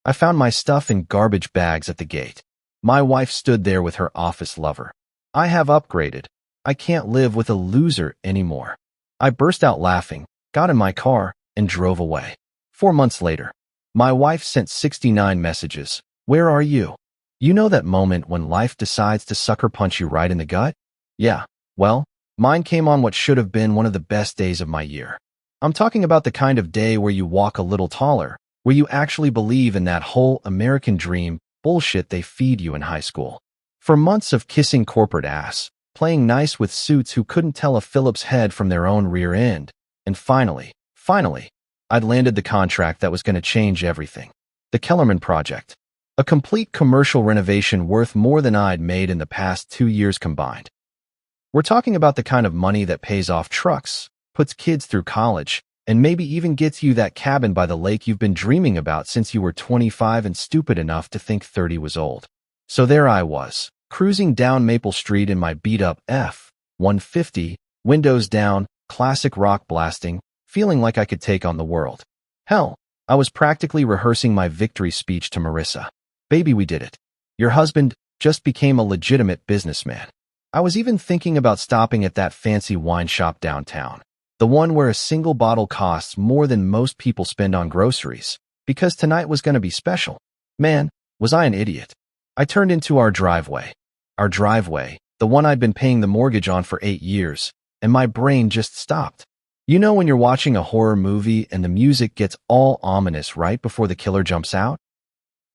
I found my stuff in garbage bags at the gate. My wife stood there with her office lover. I have upgraded. I can't live with a loser anymore. I burst out laughing, got in my car, and drove away. 4 months later, my wife sent 69 messages. Where are you? You know that moment when life decides to sucker punch you right in the gut? Yeah, well, mine came on what should have been one of the best days of my year. I'm talking about the kind of day where you walk a little taller, where you actually believe in that whole American dream bullshit they feed you in high school. For months of kissing corporate ass, playing nice with suits who couldn't tell a Phillips head from their own rear end, and finally, I'd landed the contract that was going to change everything. The Kellerman Project. A complete commercial renovation worth more than I'd made in the past 2 years combined. We're talking about the kind of money that pays off trucks, puts kids through college, and maybe even gets you that cabin by the lake you've been dreaming about since you were 25 and stupid enough to think 30 was old. So there I was, cruising down Maple Street in my beat-up F-150, windows down, classic rock blasting, feeling like I could take on the world. Hell, I was practically rehearsing my victory speech to Marissa. Baby, we did it. Your husband just became a legitimate businessman. I was even thinking about stopping at that fancy wine shop downtown, the one where a single bottle costs more than most people spend on groceries, because tonight was going to be special. Man, was I an idiot. I turned into our driveway, the one I'd been paying the mortgage on for 8 years, and my brain just stopped. You know when you're watching a horror movie and the music gets all ominous right before the killer jumps out?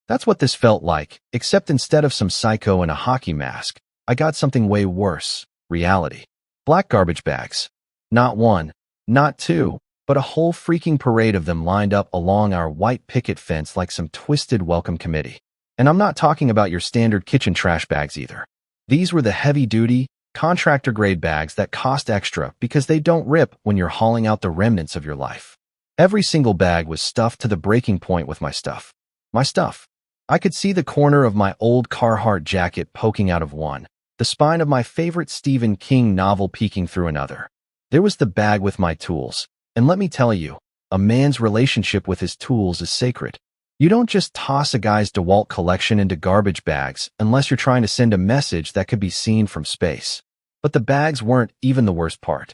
That's what this felt like, except instead of some psycho in a hockey mask, I got something way worse, reality. Black garbage bags. Not one, not two, but a whole freaking parade of them lined up along our white picket fence like some twisted welcome committee. And I'm not talking about your standard kitchen trash bags either. These were the heavy-duty, contractor-grade bags that cost extra because they don't rip when you're hauling out the remnants of your life. Every single bag was stuffed to the breaking point with my stuff. My stuff. I could see the corner of my old Carhartt jacket poking out of one, the spine of my favorite Stephen King novel peeking through another. There was the bag with my tools, and let me tell you, a man's relationship with his tools is sacred. You don't just toss a guy's DeWalt collection into garbage bags unless you're trying to send a message that could be seen from space. But the bags weren't even the worst part.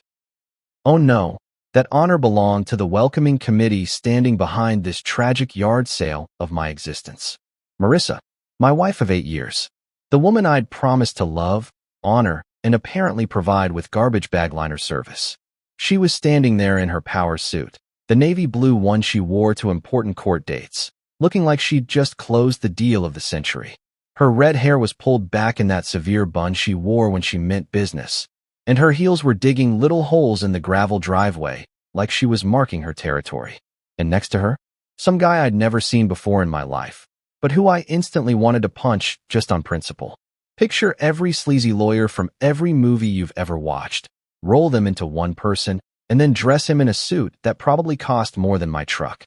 Oh no, that honor belonged to the welcoming committee standing behind this tragic yard sale of my existence. Marissa, my wife of 8 years, the woman I'd promised to love, honor, and apparently provide with garbage bag liner service. She was standing there in her power suit, the navy blue one she wore to important court dates, looking like she'd just closed the deal of the century. Her red hair was pulled back in that severe bun she wore when she meant business, and her heels were digging little holes in the gravel driveway, like she was marking her territory. And next to her, some guy I'd never seen before in my life, but who I instantly wanted to punch just on principle. Picture every sleazy lawyer from every movie you've ever watched, roll them into one person, and then dress him in a suit that probably cost more than my truck.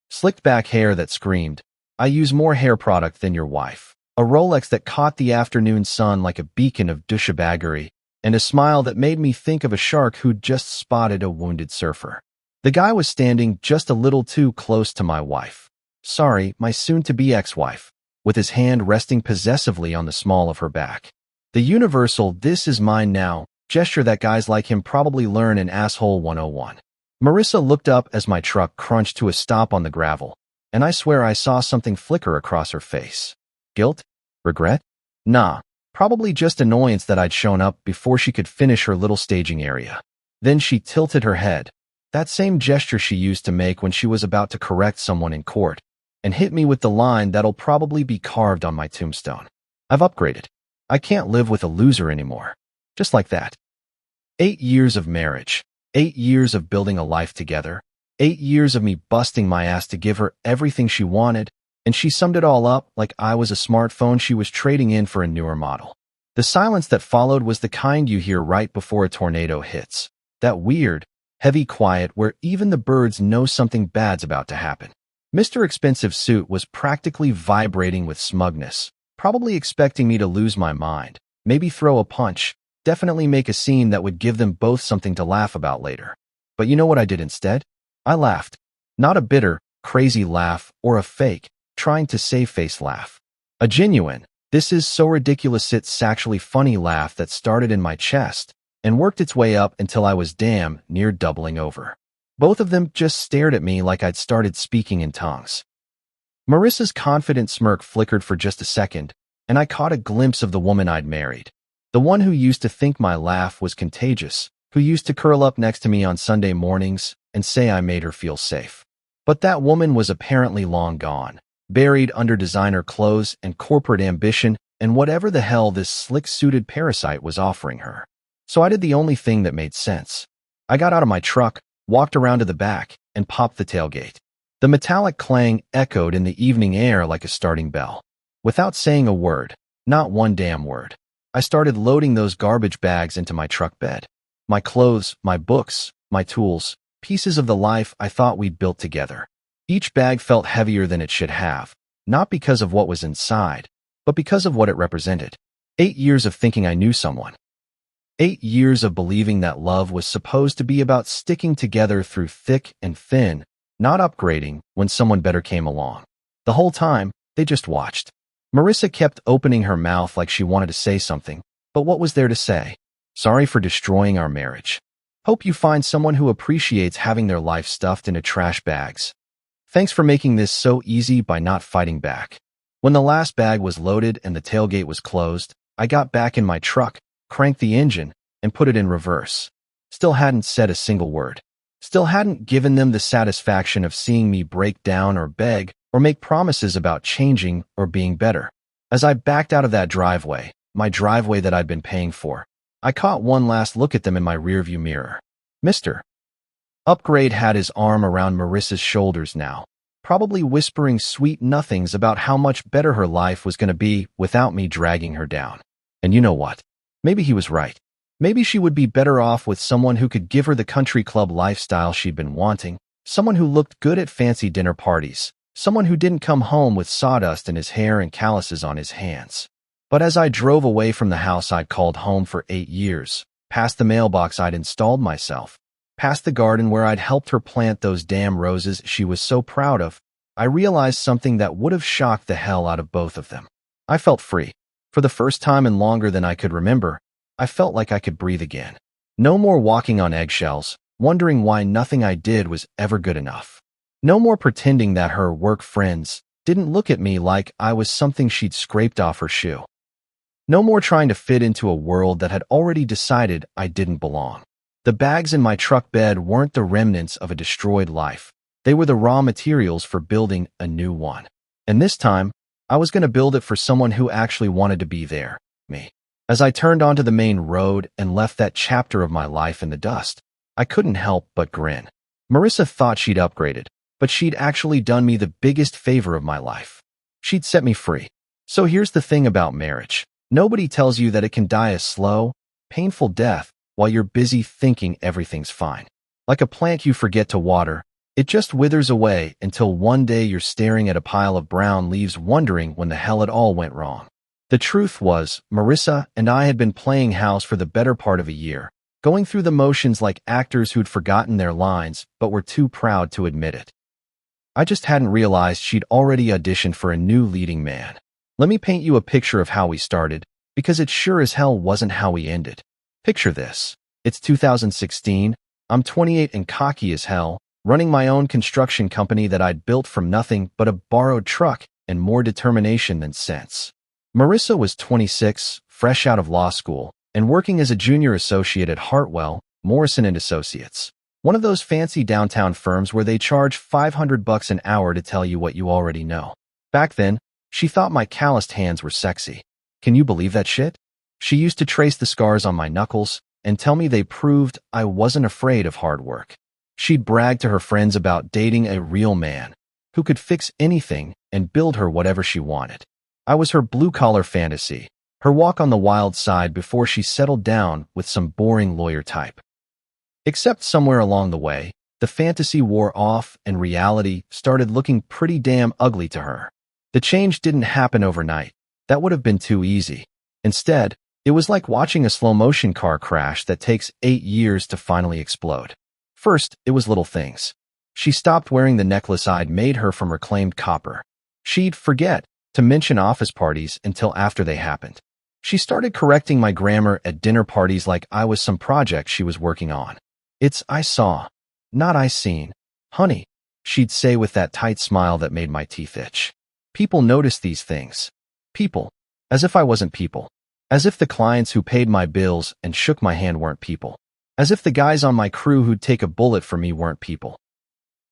Slicked back hair that screamed, "I use more hair product than your wife." A Rolex that caught the afternoon sun like a beacon of douchebaggery, and a smile that made me think of a shark who'd just spotted a wounded surfer. The guy was standing just a little too close to my wife. Sorry, my soon-to-be ex-wife, with his hand resting possessively on the small of her back. The universal "this is mine now" gesture that guys like him probably learn in Asshole 101. Marissa looked up as my truck crunched to a stop on the gravel, and I swear I saw something flicker across her face. Guilt? Regret? Nah, probably just annoyance that I'd shown up before she could finish her little staging area. Then she tilted her head, that same gesture she used to make when she was about to correct someone in court, and hit me with the line that'll probably be carved on my tombstone. I've upgraded. I can't live with a loser anymore. Just like that. 8 years of marriage. 8 years of building a life together. 8 years of me busting my ass to give her everything she wanted, and she summed it all up like I was a smartphone she was trading in for a newer model. The silence that followed was the kind you hear right before a tornado hits. That weird, heavy quiet where even the birds know something bad's about to happen. Mr. Expensive Suit was practically vibrating with smugness, probably expecting me to lose my mind, maybe throw a punch, definitely make a scene that would give them both something to laugh about later. But you know what I did instead? I laughed. Not a bitter, crazy laugh or a fake, trying to save face laugh. A genuine, "this is so ridiculous it's actually funny" laugh that started in my chest and worked its way up until I was damn near doubling over. Both of them just stared at me like I'd started speaking in tongues. Marissa's confident smirk flickered for just a second, and I caught a glimpse of the woman I'd married. The one who used to think my laugh was contagious, who used to curl up next to me on Sunday mornings and say I made her feel safe. But that woman was apparently long gone, buried under designer clothes and corporate ambition and whatever the hell this slick-suited parasite was offering her. So I did the only thing that made sense. I got out of my truck, walked around to the back, and popped the tailgate. The metallic clang echoed in the evening air like a starting bell. Without saying a word, not one damn word, I started loading those garbage bags into my truck bed. My clothes, my books, my tools, pieces of the life I thought we'd built together. Each bag felt heavier than it should have, not because of what was inside, but because of what it represented. 8 years of thinking I knew someone. 8 years of believing that love was supposed to be about sticking together through thick and thin, not upgrading when someone better came along. The whole time, they just watched. Marissa kept opening her mouth like she wanted to say something, but what was there to say? Sorry for destroying our marriage. Hope you find someone who appreciates having their life stuffed into trash bags. Thanks for making this so easy by not fighting back. When the last bag was loaded and the tailgate was closed, I got back in my truck, cranked the engine, and put it in reverse. Still hadn't said a single word. Still hadn't given them the satisfaction of seeing me break down or beg or make promises about changing or being better. As I backed out of that driveway, my driveway that I'd been paying for, I caught one last look at them in my rearview mirror. Mr. Upgrade had his arm around Marissa's shoulders now, probably whispering sweet nothings about how much better her life was going to be without me dragging her down. And you know what? Maybe he was right. Maybe she would be better off with someone who could give her the country club lifestyle she'd been wanting, someone who looked good at fancy dinner parties, someone who didn't come home with sawdust in his hair and calluses on his hands. But as I drove away from the house I'd called home for 8 years, past the mailbox I'd installed myself, past the garden where I'd helped her plant those damn roses she was so proud of, I realized something that would have shocked the hell out of both of them. I felt free. For the first time in longer than I could remember, I felt like I could breathe again. No more walking on eggshells, wondering why nothing I did was ever good enough. No more pretending that her work friends didn't look at me like I was something she'd scraped off her shoe. No more trying to fit into a world that had already decided I didn't belong. The bags in my truck bed weren't the remnants of a destroyed life. They were the raw materials for building a new one. And this time, I was going to build it for someone who actually wanted to be there, me. As I turned onto the main road and left that chapter of my life in the dust, I couldn't help but grin. Marissa thought she'd upgraded, but she'd actually done me the biggest favor of my life. She'd set me free. So here's the thing about marriage. Nobody tells you that it can die a slow, painful death while you're busy thinking everything's fine. Like a plant you forget to water, it just withers away until one day you're staring at a pile of brown leaves wondering when the hell it all went wrong. The truth was, Marissa and I had been playing house for the better part of a year, going through the motions like actors who'd forgotten their lines but were too proud to admit it. I just hadn't realized she'd already auditioned for a new leading man. Let me paint you a picture of how we started, because it sure as hell wasn't how we ended. Picture this. It's 2016, I'm 28 and cocky as hell, running my own construction company that I'd built from nothing but a borrowed truck and more determination than sense. Marissa was 26, fresh out of law school, and working as a junior associate at Hartwell, Morrison & Associates, one of those fancy downtown firms where they charge $500 an hour to tell you what you already know. Back then, she thought my calloused hands were sexy. Can you believe that shit? She used to trace the scars on my knuckles and tell me they proved I wasn't afraid of hard work. She'd brag to her friends about dating a real man who could fix anything and build her whatever she wanted. I was her blue-collar fantasy, her walk on the wild side before she settled down with some boring lawyer type. Except somewhere along the way, the fantasy wore off and reality started looking pretty damn ugly to her. The change didn't happen overnight. That would have been too easy. Instead, it was like watching a slow-motion car crash that takes 8 years to finally explode. First, it was little things. She stopped wearing the necklace I'd made her from reclaimed copper. She'd forget to mention office parties until after they happened. She started correcting my grammar at dinner parties like I was some project she was working on. It's I saw, not I seen. Honey, she'd say with that tight smile that made my teeth itch. People notice these things. People. As if I wasn't people. As if the clients who paid my bills and shook my hand weren't people. As if the guys on my crew who'd take a bullet for me weren't people.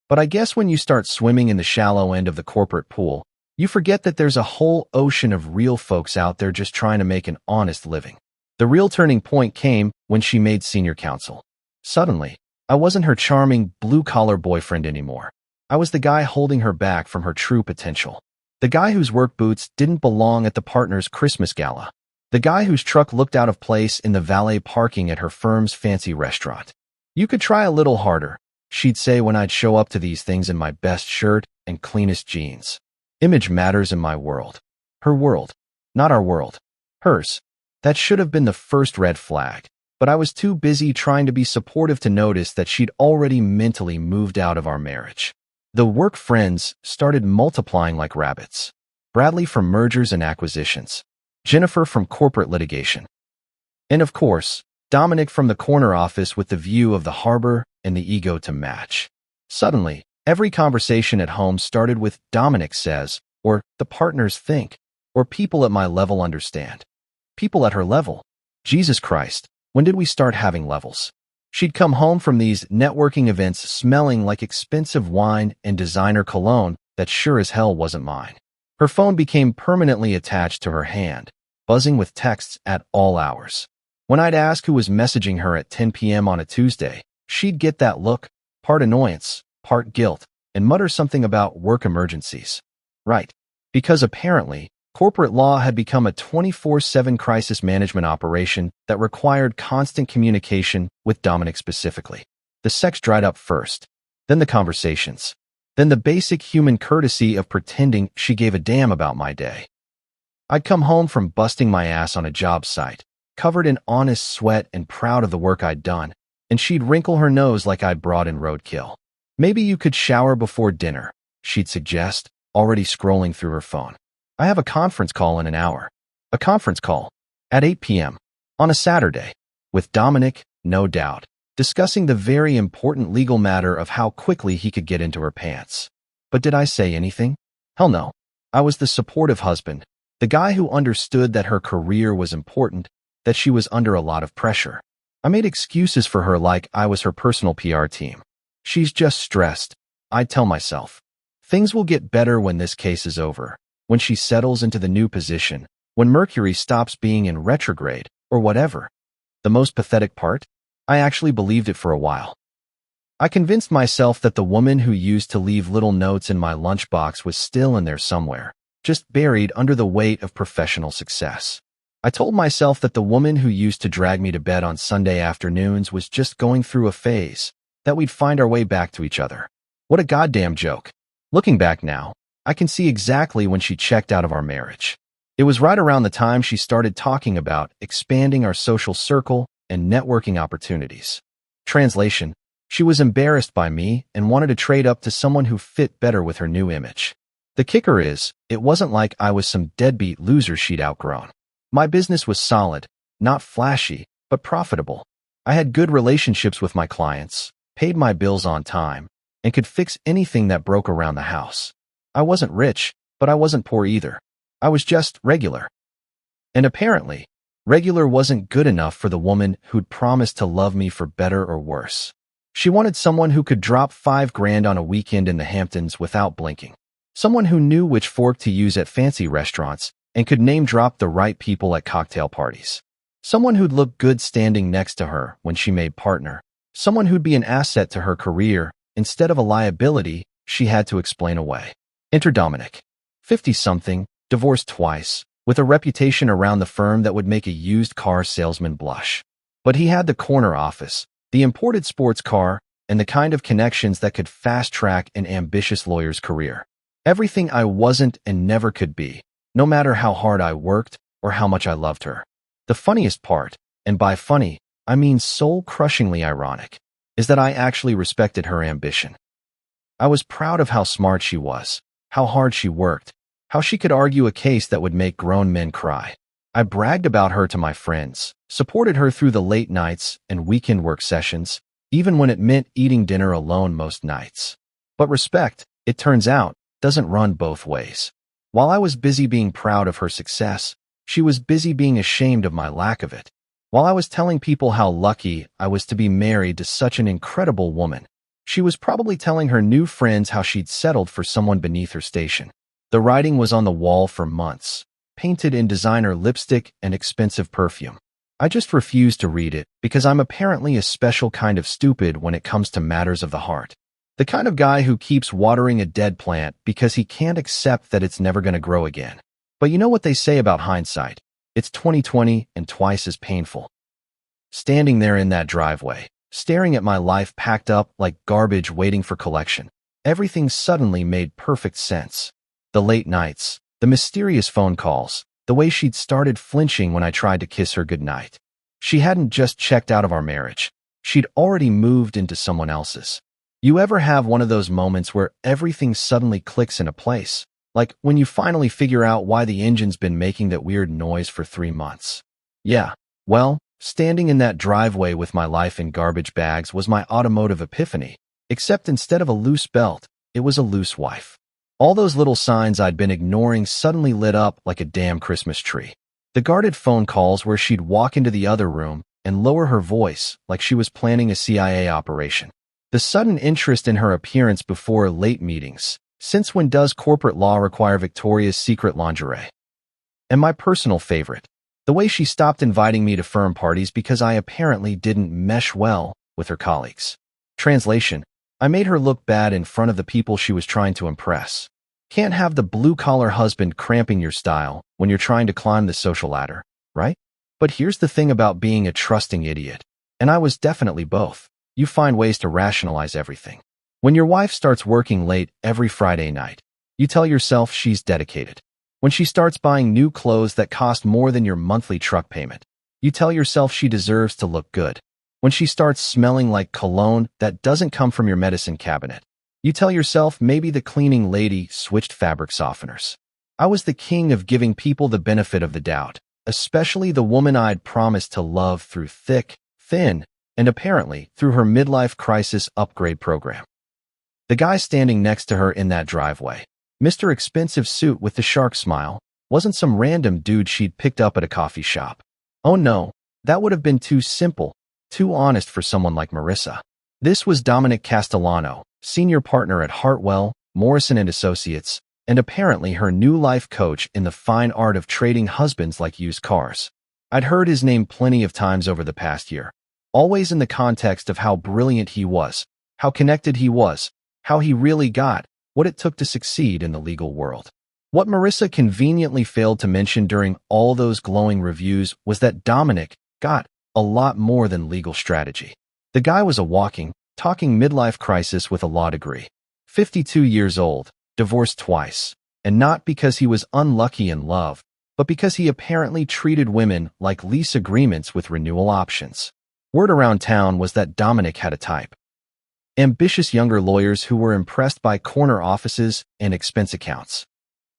But I guess when you start swimming in the shallow end of the corporate pool, you forget that there's a whole ocean of real folks out there just trying to make an honest living. The real turning point came when she made senior counsel. Suddenly, I wasn't her charming, blue-collar boyfriend anymore. I was the guy holding her back from her true potential. The guy whose work boots didn't belong at the partner's Christmas gala. The guy whose truck looked out of place in the valet parking at her firm's fancy restaurant. You could try a little harder, she'd say when I'd show up to these things in my best shirt and cleanest jeans. Image matters in my world. Her world. Not our world. Hers. That should have been the first red flag, but I was too busy trying to be supportive to notice that she'd already mentally moved out of our marriage. The work friends started multiplying like rabbits. Bradley from mergers and acquisitions. Jennifer from corporate litigation. And of course, Dominic from the corner office with the view of the harbor and the ego to match. Suddenly, every conversation at home started with Dominic says, or the partners think, or people at my level understand. People at her level. Jesus Christ, when did we start having levels? She'd come home from these networking events smelling like expensive wine and designer cologne that sure as hell wasn't mine. Her phone became permanently attached to her hand, buzzing with texts at all hours. When I'd ask who was messaging her at 10 p.m. on a Tuesday, she'd get that look, part annoyance, part guilt, and mutter something about work emergencies. Right. Because apparently, corporate law had become a 24/7 crisis management operation that required constant communication with Dominic specifically. The sex dried up first, then the conversations, then the basic human courtesy of pretending she gave a damn about my day. I'd come home from busting my ass on a job site, covered in honest sweat and proud of the work I'd done, and she'd wrinkle her nose like I'd brought in roadkill. Maybe you could shower before dinner, she'd suggest, already scrolling through her phone. I have a conference call in an hour. A conference call. At 8 p.m. On a Saturday. With Dominic, no doubt, discussing the very important legal matter of how quickly he could get into her pants. But did I say anything? Hell no. I was the supportive husband, the guy who understood that her career was important, that she was under a lot of pressure. I made excuses for her like I was her personal PR team. She's just stressed, I'd tell myself. Things will get better when this case is over, when she settles into the new position, when Mercury stops being in retrograde, or whatever. The most pathetic part? I actually believed it for a while. I convinced myself that the woman who used to leave little notes in my lunchbox was still in there somewhere, just buried under the weight of professional success. I told myself that the woman who used to drag me to bed on Sunday afternoons was just going through a phase, that we'd find our way back to each other. What a goddamn joke. Looking back now, I can see exactly when she checked out of our marriage. It was right around the time she started talking about expanding our social circle and networking opportunities. Translation, she was embarrassed by me and wanted to trade up to someone who fit better with her new image. The kicker is, it wasn't like I was some deadbeat loser she'd outgrown. My business was solid, not flashy, but profitable. I had good relationships with my clients, paid my bills on time, and could fix anything that broke around the house. I wasn't rich, but I wasn't poor either. I was just regular. And apparently, regular wasn't good enough for the woman who'd promised to love me for better or worse. She wanted someone who could drop $5,000 on a weekend in the Hamptons without blinking. Someone who knew which fork to use at fancy restaurants and could name drop the right people at cocktail parties. Someone who'd look good standing next to her when she made partner. Someone who'd be an asset to her career instead of a liability she had to explain away. Enter Dominic. 50-something, divorced twice, with a reputation around the firm that would make a used car salesman blush. But he had the corner office, the imported sports car, and the kind of connections that could fast-track an ambitious lawyer's career. Everything I wasn't and never could be, no matter how hard I worked or how much I loved her. The funniest part, and by funny, I mean soul-crushingly ironic, is that I actually respected her ambition. I was proud of how smart she was, how hard she worked, how she could argue a case that would make grown men cry. I bragged about her to my friends, supported her through the late nights and weekend work sessions, even when it meant eating dinner alone most nights. But respect, it turns out, doesn't run both ways. While I was busy being proud of her success, she was busy being ashamed of my lack of it. While I was telling people how lucky I was to be married to such an incredible woman, she was probably telling her new friends how she'd settled for someone beneath her station. The writing was on the wall for months, painted in designer lipstick and expensive perfume. I just refused to read it because I'm apparently a special kind of stupid when it comes to matters of the heart. The kind of guy who keeps watering a dead plant because he can't accept that it's never going to grow again. But you know what they say about hindsight? It's 20/20 and twice as painful. Standing there in that driveway, staring at my life packed up like garbage waiting for collection, everything suddenly made perfect sense. The late nights, the mysterious phone calls, the way she'd started flinching when I tried to kiss her goodnight. She hadn't just checked out of our marriage. She'd already moved into someone else's. You ever have one of those moments where everything suddenly clicks into place? Like when you finally figure out why the engine's been making that weird noise for 3 months. Yeah, well, standing in that driveway with my life in garbage bags was my automotive epiphany, except instead of a loose belt, it was a loose wife. All those little signs I'd been ignoring suddenly lit up like a damn Christmas tree. The guarded phone calls where she'd walk into the other room and lower her voice like she was planning a CIA operation. The sudden interest in her appearance before late meetings. Since when does corporate law require Victoria's Secret lingerie? And my personal favorite, the way she stopped inviting me to firm parties because I apparently didn't mesh well with her colleagues. Translation: I made her look bad in front of the people she was trying to impress. Can't have the blue-collar husband cramping your style when you're trying to climb the social ladder, right? But here's the thing about being a trusting idiot. And I was definitely both. You find ways to rationalize everything. When your wife starts working late every Friday night, you tell yourself she's dedicated. When she starts buying new clothes that cost more than your monthly truck payment, you tell yourself she deserves to look good. When she starts smelling like cologne that doesn't come from your medicine cabinet, you tell yourself maybe the cleaning lady switched fabric softeners. I was the king of giving people the benefit of the doubt, especially the woman I'd promised to love through thick, thin, and apparently through her midlife crisis upgrade program. The guy standing next to her in that driveway, Mr. Expensive Suit with the shark smile, wasn't some random dude she'd picked up at a coffee shop. Oh no, that would have been too simple, too honest for someone like Marissa. This was Dominic Castellano, senior partner at Hartwell, Morrison & Associates, and apparently her new life coach in the fine art of trading husbands like used cars. I'd heard his name plenty of times over the past year, always in the context of how brilliant he was, how connected he was, how he really got what it took to succeed in the legal world. What Marissa conveniently failed to mention during all those glowing reviews was that Dominic got a lot more than legal strategy. The guy was a walking, talking midlife crisis with a law degree. 52 years old, divorced twice, and not because he was unlucky in love, but because he apparently treated women like lease agreements with renewal options. Word around town was that Dominic had a type. Ambitious younger lawyers who were impressed by corner offices and expense accounts.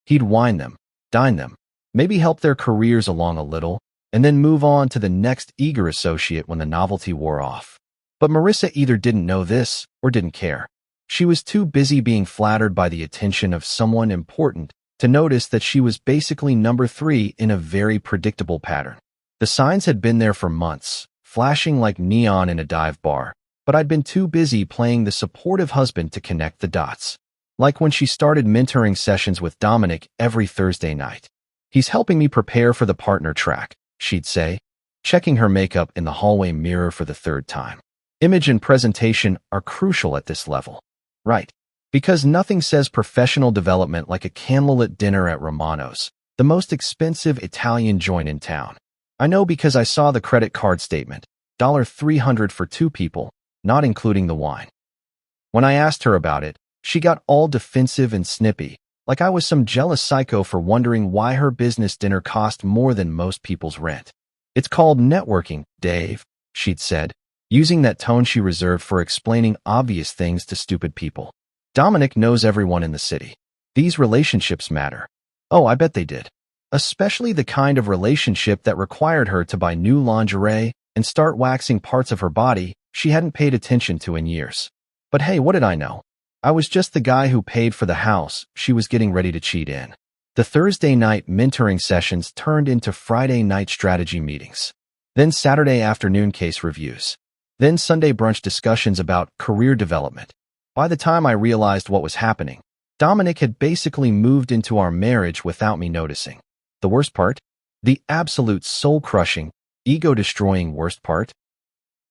He'd wine them, dine them, maybe help their careers along a little, and then move on to the next eager associate when the novelty wore off. But Marissa either didn't know this or didn't care. She was too busy being flattered by the attention of someone important to notice that she was basically number 3 in a very predictable pattern. The signs had been there for months, flashing like neon in a dive bar, but I'd been too busy playing the supportive husband to connect the dots. Like when she started mentoring sessions with Dominic every Thursday night. He's helping me prepare for the partner track, she'd say, checking her makeup in the hallway mirror for the 3rd time. Image and presentation are crucial at this level. Right. Because nothing says professional development like a candlelit dinner at Romano's, the most expensive Italian joint in town. I know because I saw the credit card statement, $300 for 2 people, not including the wine. When I asked her about it, she got all defensive and snippy, like I was some jealous psycho for wondering why her business dinner cost more than most people's rent. It's called networking, Dave, she'd said, using that tone she reserved for explaining obvious things to stupid people. Dominic knows everyone in the city. These relationships matter. Oh, I bet they did. Especially the kind of relationship that required her to buy new lingerie and start waxing parts of her body she hadn't paid attention to in years. But hey, what did I know? I was just the guy who paid for the house she was getting ready to cheat in. The Thursday night mentoring sessions turned into Friday night strategy meetings. Then Saturday afternoon case reviews. Then Sunday brunch discussions about career development. By the time I realized what was happening, Dominic had basically moved into our marriage without me noticing. The worst part? The absolute soul-crushing, ego-destroying worst part?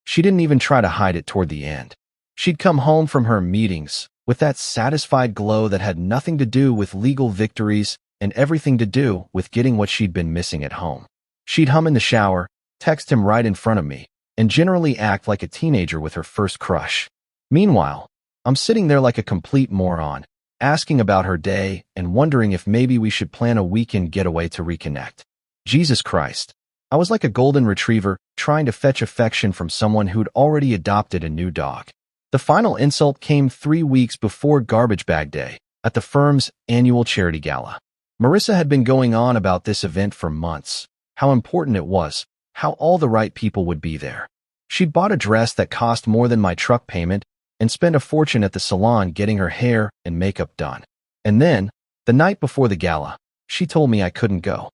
She didn't even try to hide it toward the end. She'd come home from her meetings with that satisfied glow that had nothing to do with legal victories and everything to do with getting what she'd been missing at home. She'd hum in the shower, text him right in front of me, and generally act like a teenager with her first crush. Meanwhile, I'm sitting there like a complete moron, asking about her day and wondering if maybe we should plan a weekend getaway to reconnect. Jesus Christ. I was like a golden retriever trying to fetch affection from someone who'd already adopted a new dog. The final insult came 3 weeks before Garbage Bag Day, at the firm's annual charity gala. Marissa had been going on about this event for months, how important it was, how all the right people would be there. She'd bought a dress that cost more than my truck payment and spent a fortune at the salon getting her hair and makeup done. And then, the night before the gala, she told me I couldn't go.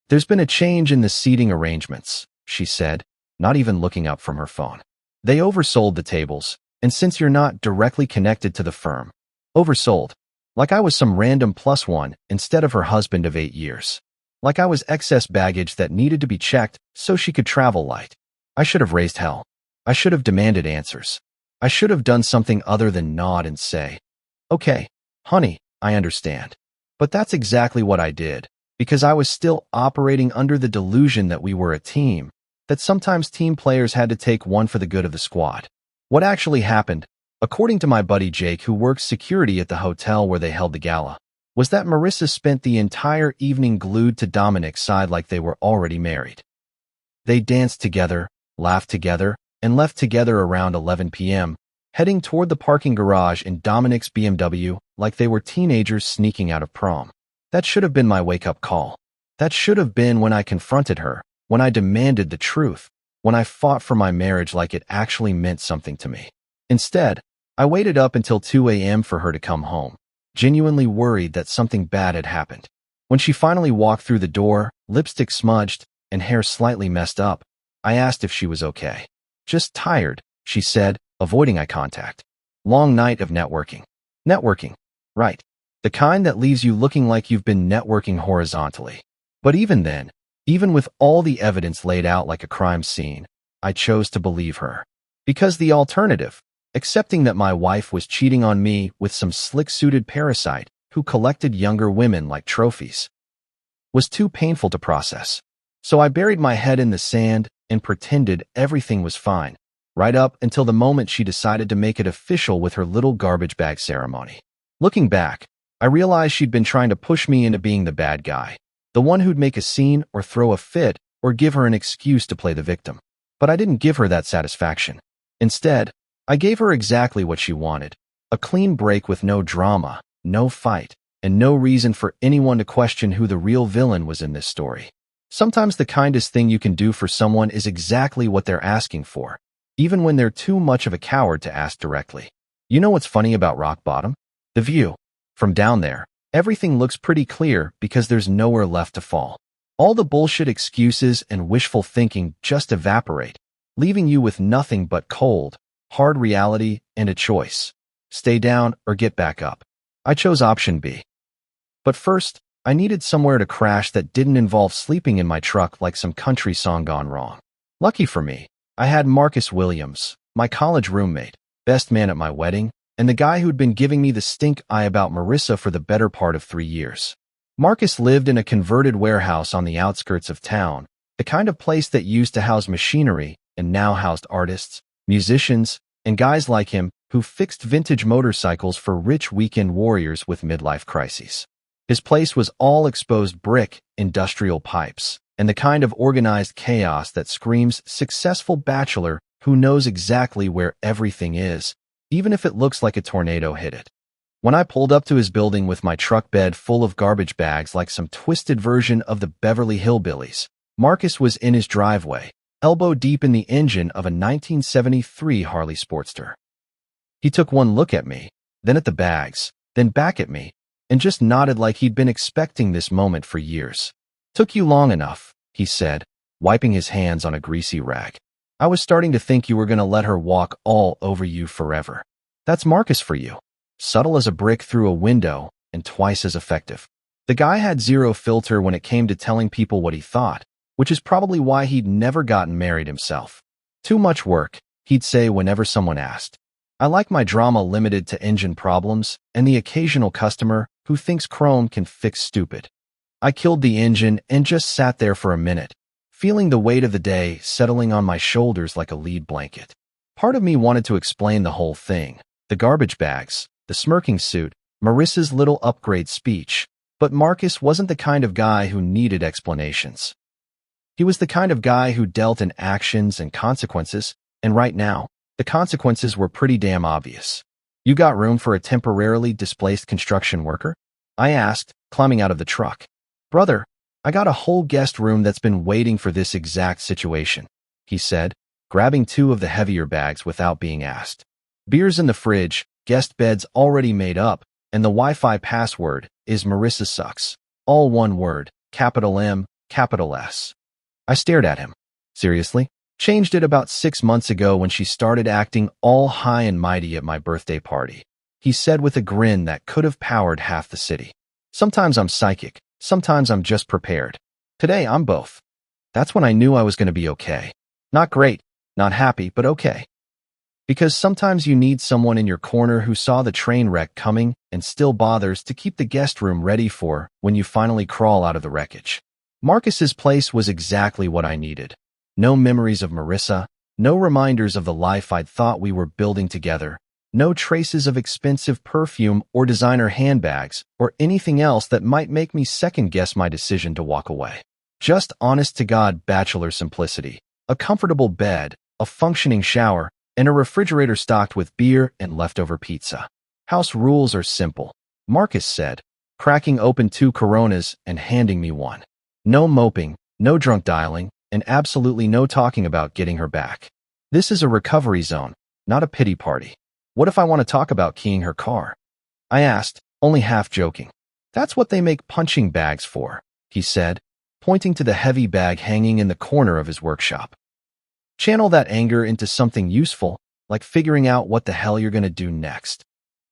There's been a change in the seating arrangements, she said, not even looking up from her phone. They oversold the tables, and since you're not directly connected to the firm, oversold, like I was some random plus one instead of her husband of 8 years. Like I was excess baggage that needed to be checked so she could travel light. I should have raised hell. I should have demanded answers. I should have done something other than nod and say, "Okay, honey, I understand." But that's exactly what I did, because I was still operating under the delusion that we were a team, that sometimes team players had to take one for the good of the squad. What actually happened, according to my buddy Jake who works security at the hotel where they held the gala, was that Marissa spent the entire evening glued to Dominic's side like they were already married. They danced together, laughed together, and left together around 11 p.m., heading toward the parking garage in Dominic's BMW like they were teenagers sneaking out of prom. That should have been my wake-up call. That should have been when I confronted her, when I demanded the truth, when I fought for my marriage like it actually meant something to me. Instead, I waited up until 2 a.m. for her to come home, genuinely worried that something bad had happened. When she finally walked through the door, lipstick smudged and hair slightly messed up, I asked if she was okay. "Just tired," she said, avoiding eye contact. "Long night of networking." Networking. Right. The kind that leaves you looking like you've been networking horizontally. But even then, even with all the evidence laid out like a crime scene, I chose to believe her. Because the alternative, accepting that my wife was cheating on me with some slick-suited parasite who collected younger women like trophies, was too painful to process. So I buried my head in the sand and pretended everything was fine, right up until the moment she decided to make it official with her little garbage bag ceremony. Looking back, I realized she'd been trying to push me into being the bad guy, the one who'd make a scene or throw a fit or give her an excuse to play the victim. But I didn't give her that satisfaction. Instead, I gave her exactly what she wanted, a clean break with no drama, no fight, and no reason for anyone to question who the real villain was in this story. Sometimes the kindest thing you can do for someone is exactly what they're asking for, even when they're too much of a coward to ask directly. You know what's funny about rock bottom? The view. From down there, everything looks pretty clear because there's nowhere left to fall. All the bullshit excuses and wishful thinking just evaporate, leaving you with nothing but cold, hard reality and a choice. Stay down or get back up. I chose option B. But first, I needed somewhere to crash that didn't involve sleeping in my truck like some country song gone wrong. Lucky for me, I had Marcus Williams, my college roommate, best man at my wedding, and the guy who'd been giving me the stink eye about Marissa for the better part of 3 years. Marcus lived in a converted warehouse on the outskirts of town, the kind of place that used to house machinery and now housed artists, musicians, and guys like him who fixed vintage motorcycles for rich weekend warriors with midlife crises. His place was all exposed brick, industrial pipes, and the kind of organized chaos that screams successful bachelor who knows exactly where everything is, even if it looks like a tornado hit it. When I pulled up to his building with my truck bed full of garbage bags like some twisted version of the Beverly Hillbillies, Marcus was in his driveway, elbow deep in the engine of a 1973 Harley Sportster. He took one look at me, then at the bags, then back at me, and just nodded like he'd been expecting this moment for years. "Took you long enough," he said, wiping his hands on a greasy rag. "I was starting to think you were going to let her walk all over you forever." That's Marcus for you. Subtle as a brick through a window and twice as effective. The guy had zero filter when it came to telling people what he thought, which is probably why he'd never gotten married himself. "Too much work," he'd say whenever someone asked. "I like my drama limited to engine problems and the occasional customer who thinks chrome can fix stupid." I killed the engine and just sat there for a minute, feeling the weight of the day settling on my shoulders like a lead blanket. Part of me wanted to explain the whole thing, the garbage bags, the smirking suit, Marissa's little upgrade speech, but Marcus wasn't the kind of guy who needed explanations. He was the kind of guy who dealt in actions and consequences, and right now, the consequences were pretty damn obvious. "You got room for a temporarily displaced construction worker?" I asked, climbing out of the truck. "Brother, I got a whole guest room that's been waiting for this exact situation," he said, grabbing two of the heavier bags without being asked. "Beer's in the fridge, guest bed's already made up, and the Wi-Fi password is Marissa sucks. All one word, capital M, capital S." I stared at him. "Seriously? Changed it about 6 months ago when she started acting all high and mighty at my birthday party," he said with a grin that could have powered half the city. "Sometimes I'm psychic, sometimes I'm just prepared. Today I'm both." That's when I knew I was going to be okay. Not great, not happy, but okay. Because sometimes you need someone in your corner who saw the train wreck coming and still bothers to keep the guest room ready for when you finally crawl out of the wreckage. Marcus's place was exactly what I needed. No memories of Marissa, no reminders of the life I'd thought we were building together, no traces of expensive perfume or designer handbags or anything else that might make me second-guess my decision to walk away. Just honest-to-God bachelor simplicity, a comfortable bed, a functioning shower, and a refrigerator stocked with beer and leftover pizza. "House rules are simple," Marcus said, cracking open 2 Coronas and handing me one. "No moping, no drunk dialing, and absolutely no talking about getting her back. This is a recovery zone, not a pity party." "What if I want to talk about keying her car?" I asked, only half joking. "That's what they make punching bags for," he said, pointing to the heavy bag hanging in the corner of his workshop. "Channel that anger into something useful, like figuring out what the hell you're going to do next."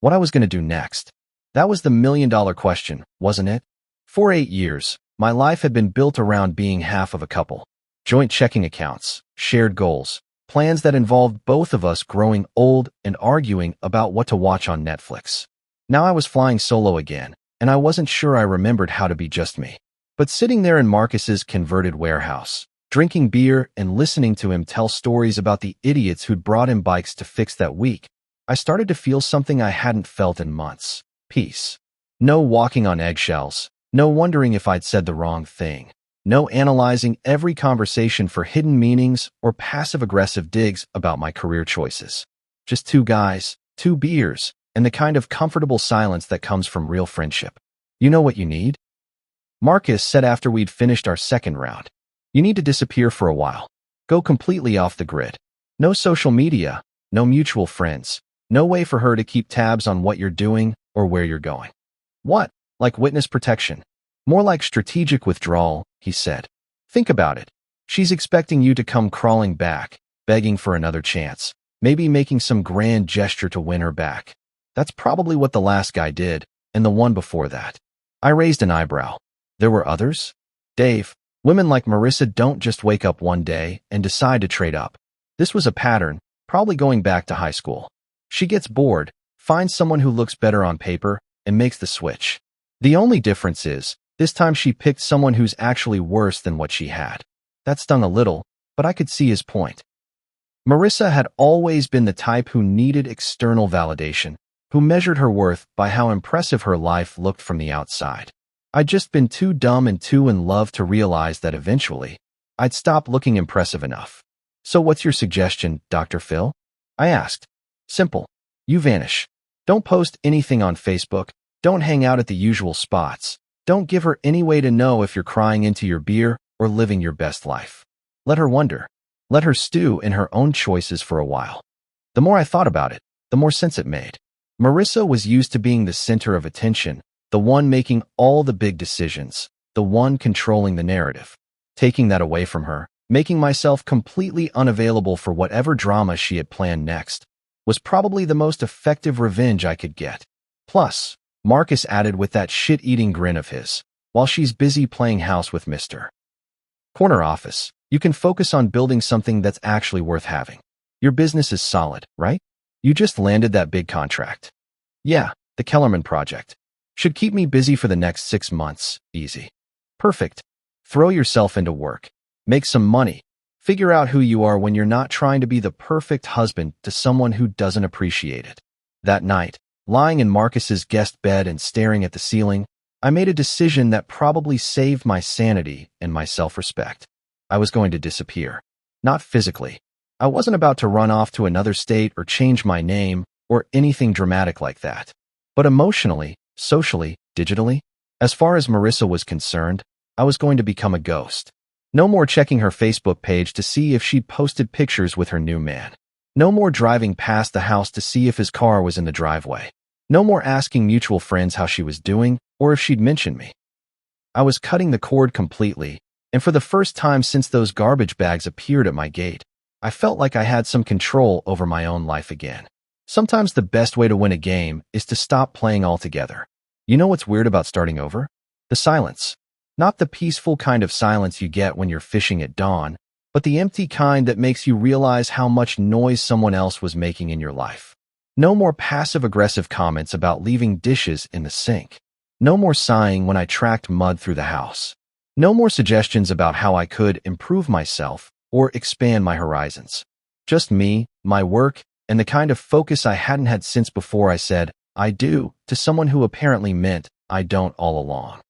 What I was going to do next? That was the million-dollar question, wasn't it? For 8 years, my life had been built around being half of a couple. Joint checking accounts, shared goals, plans that involved both of us growing old and arguing about what to watch on Netflix. Now I was flying solo again, and I wasn't sure I remembered how to be just me. But sitting there in Marcus's converted warehouse, drinking beer and listening to him tell stories about the idiots who'd brought him bikes to fix that week, I started to feel something I hadn't felt in months. Peace. No walking on eggshells, no wondering if I'd said the wrong thing, no analyzing every conversation for hidden meanings or passive-aggressive digs about my career choices. Just 2 guys, 2 beers, and the kind of comfortable silence that comes from real friendship. "You know what you need?" Marcus said after we'd finished our second round. "You need to disappear for a while. Go completely off the grid. No social media, no mutual friends, no way for her to keep tabs on what you're doing or where you're going." "What? Like witness protection?" "More like strategic withdrawal," he said. "Think about it. She's expecting you to come crawling back, begging for another chance, maybe making some grand gesture to win her back. That's probably what the last guy did, and the one before that." I raised an eyebrow. "There were others?" "Dave, women like Marissa don't just wake up one day and decide to trade up. This was a pattern, probably going back to high school. She gets bored, finds someone who looks better on paper, and makes the switch. The only difference is, this time she picked someone who's actually worse than what she had." That stung a little, but I could see his point. Marissa had always been the type who needed external validation, who measured her worth by how impressive her life looked from the outside. I'd just been too dumb and too in love to realize that eventually, I'd stop looking impressive enough. "So what's your suggestion, Dr. Phil?" I asked. "Simple. You vanish. Don't post anything on Facebook. Don't hang out at the usual spots. Don't give her any way to know if you're crying into your beer or living your best life. Let her wonder. Let her stew in her own choices for a while. The more I thought about it, the more sense it made. Marissa was used to being the center of attention, the one making all the big decisions, the one controlling the narrative. Taking that away from her, making myself completely unavailable for whatever drama she had planned next, was probably the most effective revenge I could get. Plus, Marcus added with that shit-eating grin of his, while she's busy playing house with Mr. Corner Office, you can focus on building something that's actually worth having. Your business is solid, right? You just landed that big contract. Yeah, the Kellerman project. Should keep me busy for the next 6 months. Easy. Perfect. Throw yourself into work. Make some money. Figure out who you are when you're not trying to be the perfect husband to someone who doesn't appreciate it. That night, lying in Marcus's guest bed and staring at the ceiling, I made a decision that probably saved my sanity and my self-respect. I was going to disappear. Not physically. I wasn't about to run off to another state or change my name or anything dramatic like that. But emotionally, socially, digitally, as far as Marissa was concerned, I was going to become a ghost. No more checking her Facebook page to see if she'd posted pictures with her new man. No more driving past the house to see if his car was in the driveway. No more asking mutual friends how she was doing or if she'd mentioned me. I was cutting the cord completely, and for the first time since those garbage bags appeared at my gate, I felt like I had some control over my own life again. Sometimes the best way to win a game is to stop playing altogether. You know what's weird about starting over? The silence. Not the peaceful kind of silence you get when you're fishing at dawn, but the empty kind that makes you realize how much noise someone else was making in your life. No more passive-aggressive comments about leaving dishes in the sink. No more sighing when I tracked mud through the house. No more suggestions about how I could improve myself or expand my horizons. Just me, my work, and the kind of focus I hadn't had since before I said, I do, to someone who apparently meant I don't all along.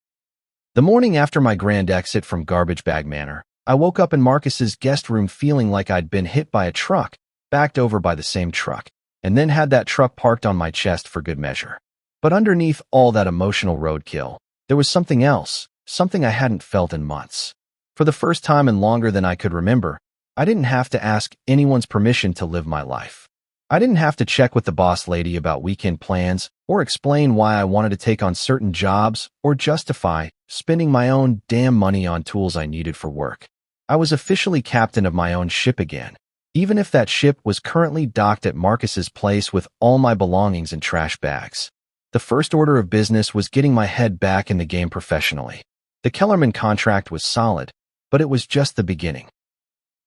The morning after my grand exit from Garbage Bag Manor, I woke up in Marcus's guest room feeling like I'd been hit by a truck, backed over by the same truck, and then had that truck parked on my chest for good measure. But underneath all that emotional roadkill, there was something else, something I hadn't felt in months. For the first time in longer than I could remember, I didn't have to ask anyone's permission to live my life. I didn't have to check with the boss lady about weekend plans or explain why I wanted to take on certain jobs or justify spending my own damn money on tools I needed for work. I was officially captain of my own ship again, even if that ship was currently docked at Marcus's place with all my belongings in trash bags. The first order of business was getting my head back in the game professionally. The Kellerman contract was solid, but it was just the beginning.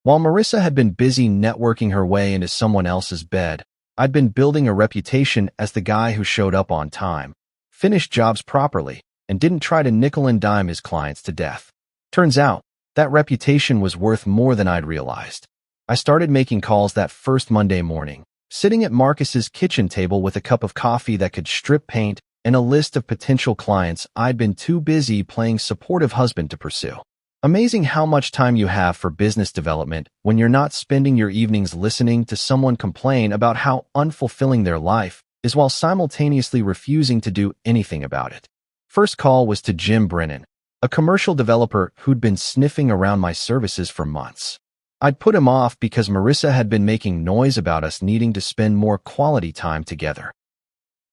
While Marissa had been busy networking her way into someone else's bed, I'd been building a reputation as the guy who showed up on time, finished jobs properly, and didn't try to nickel and dime his clients to death. Turns out, that reputation was worth more than I'd realized. I started making calls that first Monday morning, sitting at Marcus's kitchen table with a cup of coffee that could strip paint and a list of potential clients I'd been too busy playing supportive husband to pursue. Amazing how much time you have for business development when you're not spending your evenings listening to someone complain about how unfulfilling their life is while simultaneously refusing to do anything about it. First call was to Jim Brennan, a commercial developer who'd been sniffing around my services for months. I'd put him off because Marissa had been making noise about us needing to spend more quality time together.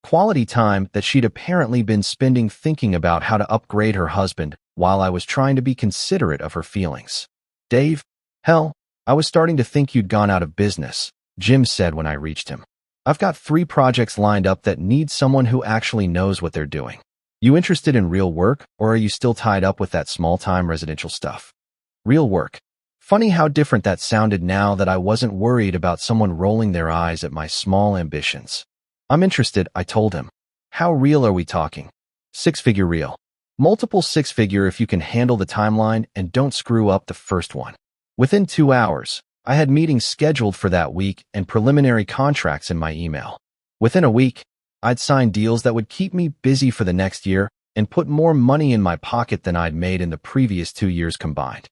Quality time that she'd apparently been spending thinking about how to upgrade her husband while I was trying to be considerate of her feelings. Dave, hell, I was starting to think you'd gone out of business, Jim said when I reached him. I've got 3 projects lined up that need someone who actually knows what they're doing. You interested in real work, or are you still tied up with that small-time residential stuff? Real work. Funny how different that sounded now that I wasn't worried about someone rolling their eyes at my small ambitions. I'm interested, I told him. How real are we talking? 6-figure real. Multiple 6-figure if you can handle the timeline and don't screw up the first one. Within 2 hours, I had meetings scheduled for that week and preliminary contracts in my email. Within a week, I'd signed deals that would keep me busy for the next year and put more money in my pocket than I'd made in the previous 2 years combined.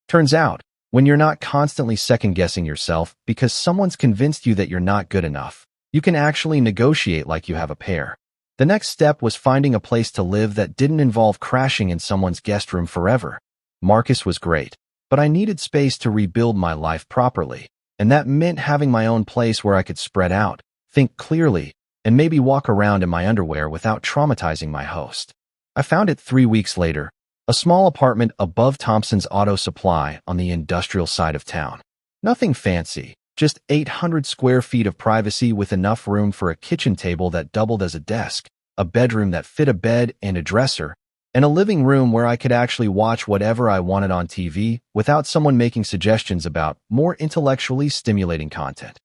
Turns out, when you're not constantly second-guessing yourself because someone's convinced you that you're not good enough, You can actually negotiate like you have a pair. The next step was finding a place to live that didn't involve crashing in someone's guest room forever. Marcus was great, but I needed space to rebuild my life properly, and that meant having my own place where I could spread out, think clearly, and maybe walk around in my underwear without traumatizing my host. I found it 3 weeks later, a small apartment above Thompson's Auto Supply on the industrial side of town. Nothing fancy, just 800 square feet of privacy with enough room for a kitchen table that doubled as a desk, a bedroom that fit a bed and a dresser, and a living room where I could actually watch whatever I wanted on TV without someone making suggestions about more intellectually stimulating content.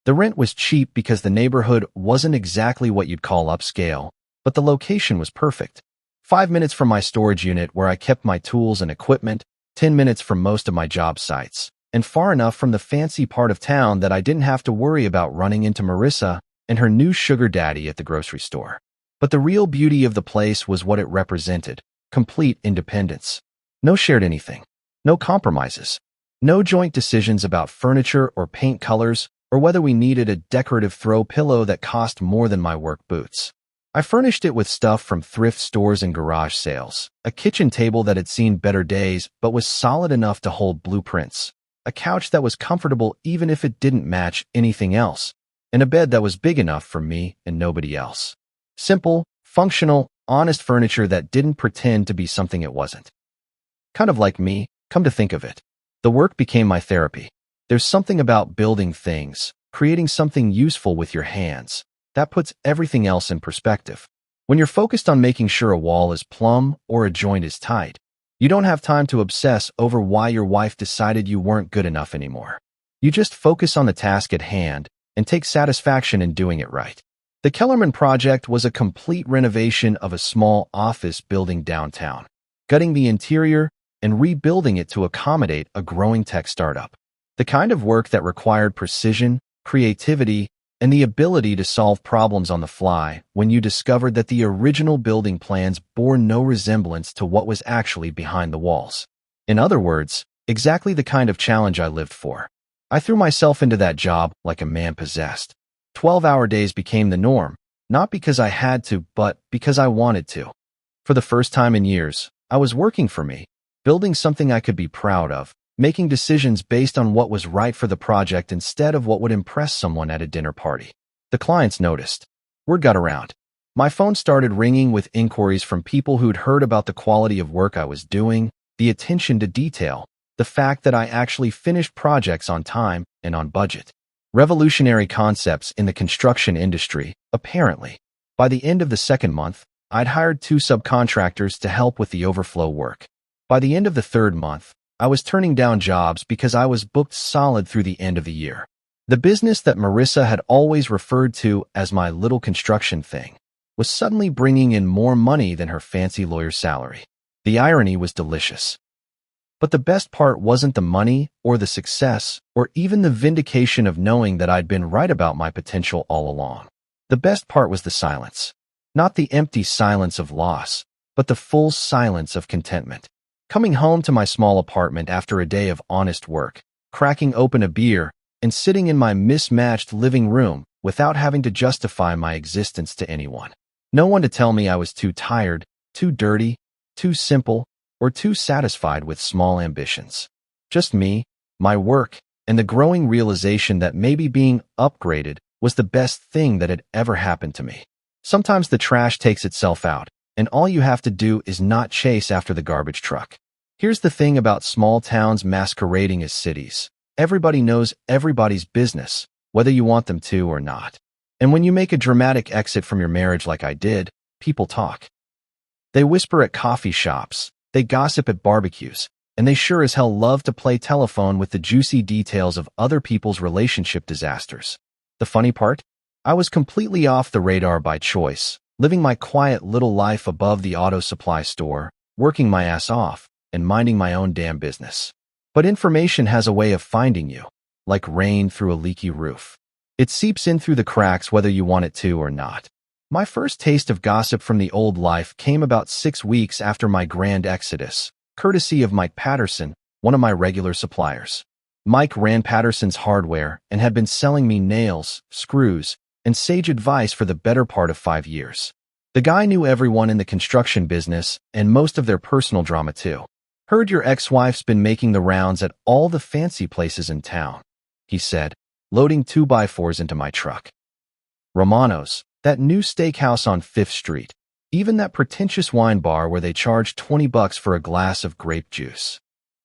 The rent was cheap because the neighborhood wasn't exactly what you'd call upscale, but the location was perfect. 5 minutes from my storage unit where I kept my tools and equipment, 10 minutes from most of my job sites, and far enough from the fancy part of town that I didn't have to worry about running into Marissa and her new sugar daddy at the grocery store. But the real beauty of the place was what it represented: complete independence. No shared anything. No compromises. No joint decisions about furniture or paint colors or whether we needed a decorative throw pillow that cost more than my work boots. I furnished it with stuff from thrift stores and garage sales, a kitchen table that had seen better days but was solid enough to hold blueprints, a couch that was comfortable even if it didn't match anything else, and a bed that was big enough for me and nobody else. Simple, functional, honest furniture that didn't pretend to be something it wasn't. Kind of like me, come to think of it. The work became my therapy. There's something about building things, creating something useful with your hands, that puts everything else in perspective. When you're focused on making sure a wall is plumb or a joint is tight, you don't have time to obsess over why your wife decided you weren't good enough anymore. You just focus on the task at hand and take satisfaction in doing it right. The Kellerman project was a complete renovation of a small office building downtown, gutting the interior and rebuilding it to accommodate a growing tech startup. The kind of work that required precision, creativity, and the ability to solve problems on the fly when you discovered that the original building plans bore no resemblance to what was actually behind the walls. In other words, exactly the kind of challenge I lived for. I threw myself into that job like a man possessed. 12-hour days became the norm, not because I had to, but because I wanted to. For the first time in years, I was working for me, building something I could be proud of, making decisions based on what was right for the project instead of what would impress someone at a dinner party. The clients noticed. Word got around. My phone started ringing with inquiries from people who'd heard about the quality of work I was doing, the attention to detail, the fact that I actually finished projects on time and on budget. Revolutionary concepts in the construction industry, apparently. By the end of the second month, I'd hired 2 subcontractors to help with the overflow work. By the end of the third month, I was turning down jobs because I was booked solid through the end of the year. The business that Marissa had always referred to as my little construction thing was suddenly bringing in more money than her fancy lawyer's salary. The irony was delicious. But the best part wasn't the money or the success or even the vindication of knowing that I'd been right about my potential all along. The best part was the silence. Not the empty silence of loss, but the full silence of contentment. Coming home to my small apartment after a day of honest work, cracking open a beer, and sitting in my mismatched living room without having to justify my existence to anyone. No one to tell me I was too tired, too dirty, too simple, or too satisfied with small ambitions. Just me, my work, and the growing realization that maybe being upgraded was the best thing that had ever happened to me. Sometimes the trash takes itself out, and all you have to do is not chase after the garbage truck. Here's the thing about small towns masquerading as cities. Everybody knows everybody's business, whether you want them to or not. And when you make a dramatic exit from your marriage like I did, people talk. They whisper at coffee shops, they gossip at barbecues, and they sure as hell love to play telephone with the juicy details of other people's relationship disasters. The funny part? I was completely off the radar by choice, living my quiet little life above the auto supply store, working my ass off, and minding my own damn business. But information has a way of finding you, like rain through a leaky roof. It seeps in through the cracks whether you want it to or not. My first taste of gossip from the old life came about 6 weeks after my grand exodus, courtesy of Mike Patterson, one of my regular suppliers. Mike ran Patterson's Hardware and had been selling me nails, screws, and sage advice for the better part of 5 years. The guy knew everyone in the construction business and most of their personal drama too. Heard your ex-wife's been making the rounds at all the fancy places in town, he said, loading 2x4s into my truck. Romano's, that new steakhouse on 5th Street, even that pretentious wine bar where they charged $20 for a glass of grape juice.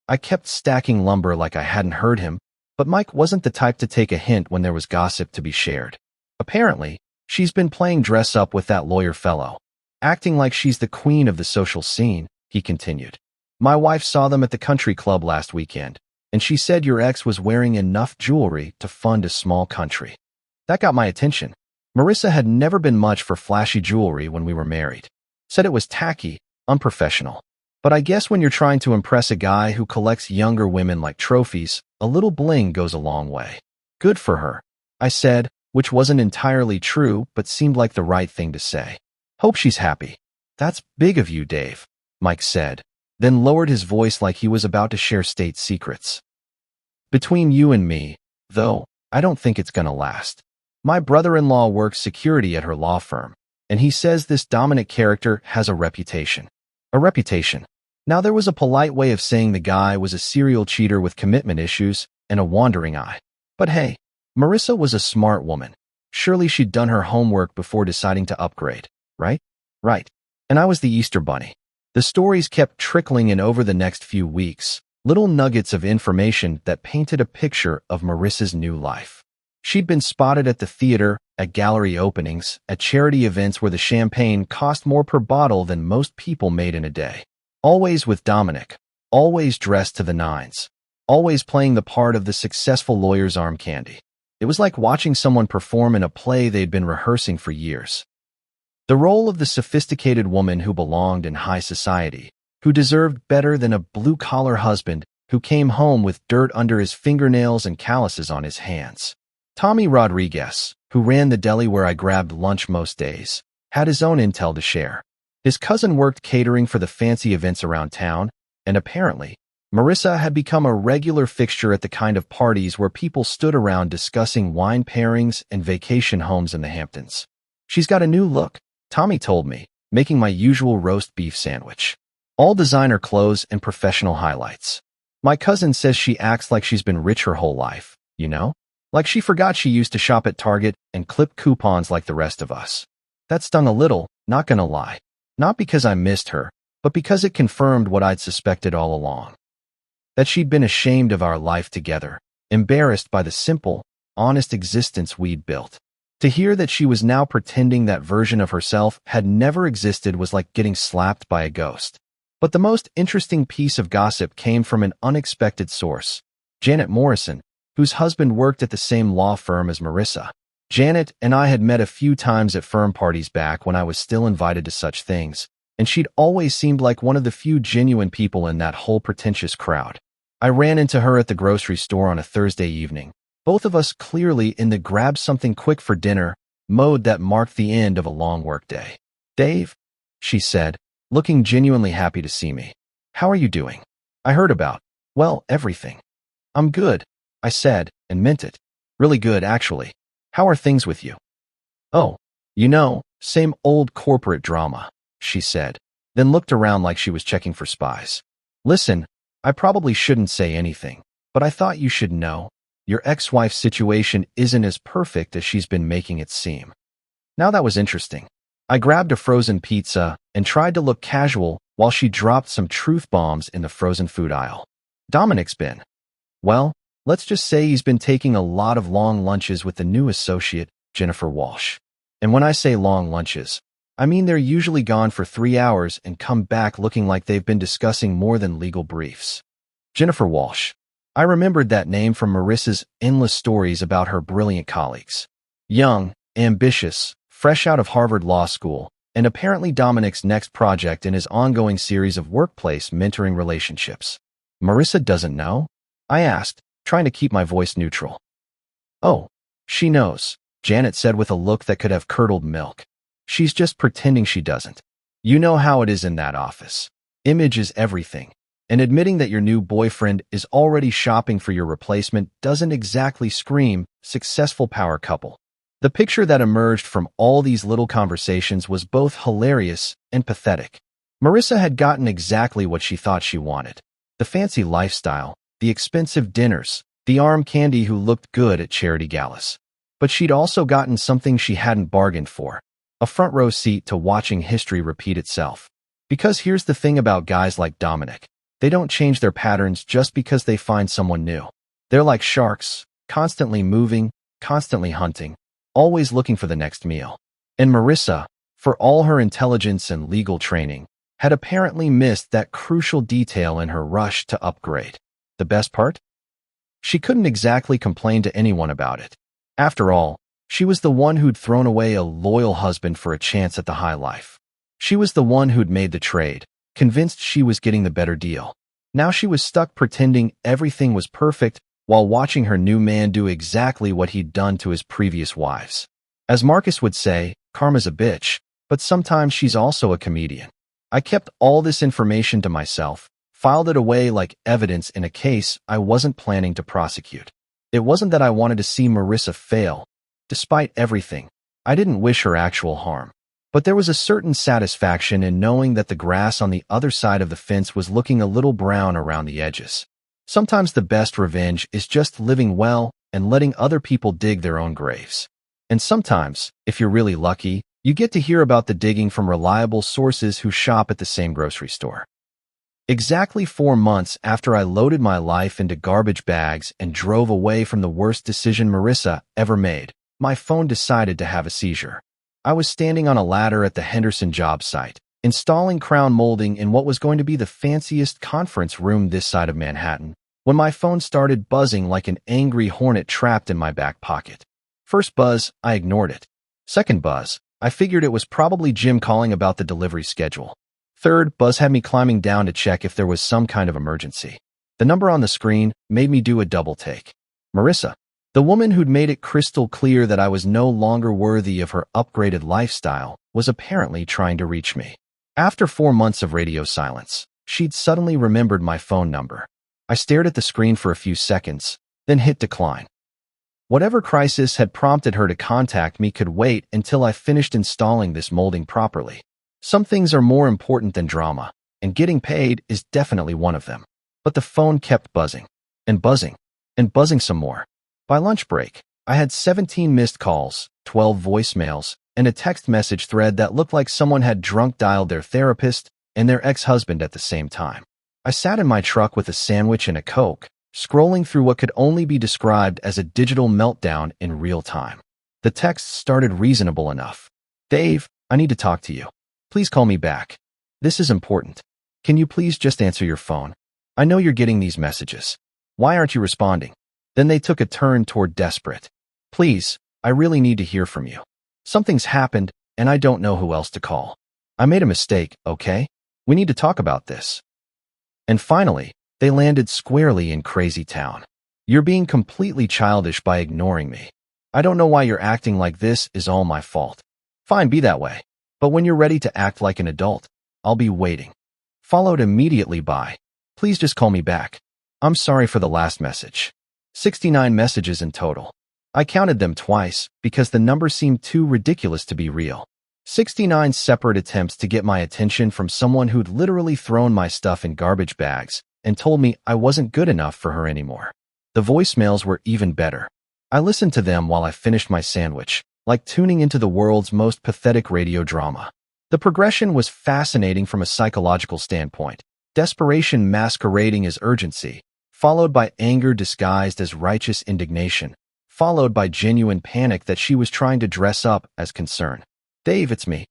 I kept stacking lumber like I hadn't heard him, but Mike wasn't the type to take a hint when there was gossip to be shared. Apparently, she's been playing dress-up with that lawyer fellow, acting like she's the queen of the social scene, he continued. My wife saw them at the country club last weekend, and she said your ex was wearing enough jewelry to fund a small country. That got my attention. Marissa had never been much for flashy jewelry when we were married. Said it was tacky, unprofessional. But I guess when you're trying to impress a guy who collects younger women like trophies, a little bling goes a long way. Good for her, I said, which wasn't entirely true but seemed like the right thing to say. Hope she's happy. That's big of you, Dave, Mike said, then lowered his voice like he was about to share state secrets. Between you and me, though, I don't think it's gonna last. My brother-in-law works security at her law firm, and he says this Dominic character has a reputation. A reputation. Now there was a polite way of saying the guy was a serial cheater with commitment issues and a wandering eye. But hey, Marissa was a smart woman. Surely she'd done her homework before deciding to upgrade, right? Right. And I was the Easter Bunny. The stories kept trickling in over the next few weeks, little nuggets of information that painted a picture of Marissa's new life. She'd been spotted at the theater, at gallery openings, at charity events where the champagne cost more per bottle than most people made in a day. Always with Dominic, always dressed to the nines, always playing the part of the successful lawyer's arm candy. It was like watching someone perform in a play they'd been rehearsing for years. The role of the sophisticated woman who belonged in high society, who deserved better than a blue-collar husband who came home with dirt under his fingernails and calluses on his hands. Tommy Rodriguez, who ran the deli where I grabbed lunch most days, had his own intel to share. His cousin worked catering for the fancy events around town, and apparently, Marissa had become a regular fixture at the kind of parties where people stood around discussing wine pairings and vacation homes in the Hamptons. She's got a new look, Tommy told me, making my usual roast beef sandwich. All designer clothes and professional highlights. My cousin says she acts like she's been rich her whole life, you know? Like she forgot she used to shop at Target and clip coupons like the rest of us. That stung a little, not gonna lie. Not because I missed her, but because it confirmed what I'd suspected all along. That she'd been ashamed of our life together, embarrassed by the simple, honest existence we'd built. To hear that she was now pretending that version of herself had never existed was like getting slapped by a ghost. But the most interesting piece of gossip came from an unexpected source, Janet Morrison, whose husband worked at the same law firm as Marissa. Janet and I had met a few times at firm parties back when I was still invited to such things, and she'd always seemed like one of the few genuine people in that whole pretentious crowd. I ran into her at the grocery store on a Thursday evening, both of us clearly in the grab something quick for dinner mode that marked the end of a long workday. Dave, she said, looking genuinely happy to see me. How are you doing? I heard about, well, everything. I'm good, I said, and meant it. Really good, actually. How are things with you? Oh, you know, same old corporate drama, she said, then looked around like she was checking for spies. Listen, I probably shouldn't say anything, but I thought you should know. Your ex-wife's situation isn't as perfect as she's been making it seem. Now that was interesting. I grabbed a frozen pizza and tried to look casual while she dropped some truth bombs in the frozen food aisle. Dominic's been. Well, let's just say he's been taking a lot of long lunches with the new associate, Jennifer Walsh. And when I say long lunches, I mean they're usually gone for 3 hours and come back looking like they've been discussing more than legal briefs. Jennifer Walsh. I remembered that name from Marissa's endless stories about her brilliant colleagues. Young, ambitious, fresh out of Harvard Law School, and apparently Dominic's next project in his ongoing series of workplace mentoring relationships. Marissa doesn't know? I asked, trying to keep my voice neutral. Oh, she knows, Janet said with a look that could have curdled milk. She's just pretending she doesn't. You know how it is in that office. Image is everything. and admitting that your new boyfriend is already shopping for your replacement doesn't exactly scream successful power couple. The picture that emerged from all these little conversations was both hilarious and pathetic. Marissa had gotten exactly what she thought she wanted. The fancy lifestyle, the expensive dinners, the arm candy who looked good at charity galas. But she'd also gotten something she hadn't bargained for, a front row seat to watching history repeat itself. Because here's the thing about guys like Dominic. They don't change their patterns just because they find someone new. They're like sharks, constantly moving, constantly hunting, always looking for the next meal. And Marissa, for all her intelligence and legal training, had apparently missed that crucial detail in her rush to upgrade. The best part? She couldn't exactly complain to anyone about it. After all, she was the one who'd thrown away a loyal husband for a chance at the high life. She was the one who'd made the trade, convinced she was getting the better deal. Now she was stuck pretending everything was perfect while watching her new man do exactly what he'd done to his previous wives. As Marcus would say, karma's a bitch, but sometimes she's also a comedian. I kept all this information to myself, filed it away like evidence in a case I wasn't planning to prosecute. It wasn't that I wanted to see Marissa fail. Despite everything, I didn't wish her actual harm. But there was a certain satisfaction in knowing that the grass on the other side of the fence was looking a little brown around the edges. Sometimes the best revenge is just living well and letting other people dig their own graves. And sometimes, if you're really lucky, you get to hear about the digging from reliable sources who shop at the same grocery store. Exactly 4 months after I loaded my life into garbage bags and drove away from the worst decision Marissa ever made, my phone decided to have a seizure. I was standing on a ladder at the Henderson job site, installing crown molding in what was going to be the fanciest conference room this side of Manhattan, when my phone started buzzing like an angry hornet trapped in my back pocket. First buzz, I ignored it. Second buzz, I figured it was probably Jim calling about the delivery schedule. Third buzz had me climbing down to check if there was some kind of emergency. The number on the screen made me do a double take. Marissa, the woman who'd made it crystal clear that I was no longer worthy of her upgraded lifestyle, was apparently trying to reach me. After 4 months of radio silence, she'd suddenly remembered my phone number. I stared at the screen for a few seconds, then hit decline. Whatever crisis had prompted her to contact me could wait until I finished installing this molding properly. Some things are more important than drama, and getting paid is definitely one of them. But the phone kept buzzing, and buzzing, and buzzing some more. By lunch break, I had 17 missed calls, 12 voicemails, and a text message thread that looked like someone had drunk dialed their therapist and their ex-husband at the same time. I sat in my truck with a sandwich and a Coke, scrolling through what could only be described as a digital meltdown in real time. The texts started reasonable enough. Dave, I need to talk to you. Please call me back. This is important. Can you please just answer your phone? I know you're getting these messages. Why aren't you responding? Then they took a turn toward desperate. Please, I really need to hear from you. Something's happened, and I don't know who else to call. I made a mistake, okay? We need to talk about this. And finally, they landed squarely in Crazy Town. You're being completely childish by ignoring me. I don't know why you're acting like this is all my fault. Fine, be that way. But when you're ready to act like an adult, I'll be waiting. Followed immediately by, please just call me back. I'm sorry for the last message. 69 messages in total. I counted them twice because the number seemed too ridiculous to be real. 69 separate attempts to get my attention from someone who'd literally thrown my stuff in garbage bags and told me I wasn't good enough for her anymore. The voicemails were even better. I listened to them while I finished my sandwich, like tuning into the world's most pathetic radio drama. The progression was fascinating from a psychological standpoint. Desperation masquerading as urgency, followed by anger disguised as righteous indignation, followed by genuine panic that she was trying to dress up as concern. Dave, it's me.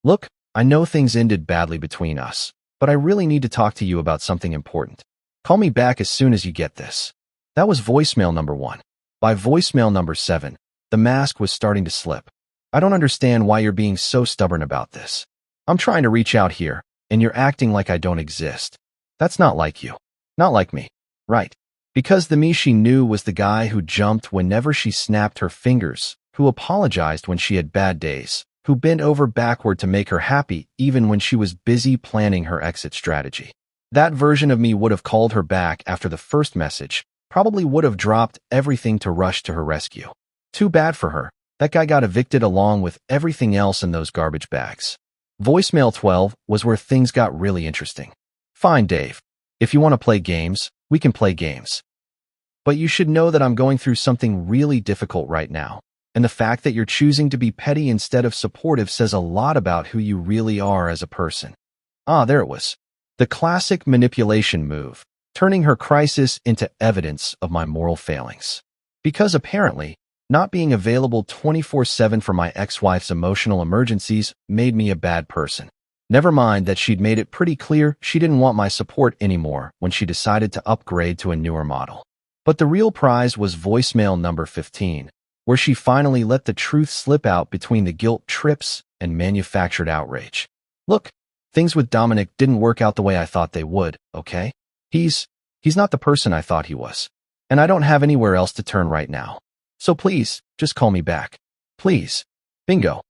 Look, I know things ended badly between us, but I really need to talk to you about something important. Call me back as soon as you get this. That was voicemail number 1. By voicemail number 7, the mask was starting to slip. I don't understand why you're being so stubborn about this. I'm trying to reach out here, and you're acting like I don't exist. That's not like you. Not like me. Right. Because the me she knew was the guy who jumped whenever she snapped her fingers, who apologized when she had bad days, who bent over backward to make her happy even when she was busy planning her exit strategy. That version of me would have called her back after the first message, probably would have dropped everything to rush to her rescue. Too bad for her. That guy got evicted along with everything else in those garbage bags. Voicemail 12 was where things got really interesting. Fine, Dave. If you want to play games, we can play games. But you should know that I'm going through something really difficult right now. And the fact that you're choosing to be petty instead of supportive says a lot about who you really are as a person. Ah, there it was. The classic manipulation move, turning her crisis into evidence of my moral failings. Because apparently, not being available 24/7 for my ex-wife's emotional emergencies made me a bad person. Never mind that she'd made it pretty clear she didn't want my support anymore when she decided to upgrade to a newer model. But the real prize was voicemail number 15, where she finally let the truth slip out between the guilt trips and manufactured outrage. Look, things with Dominic didn't work out the way I thought they would, okay? He's not the person I thought he was. And I don't have anywhere else to turn right now. So please, just call me back. Please. Bingo.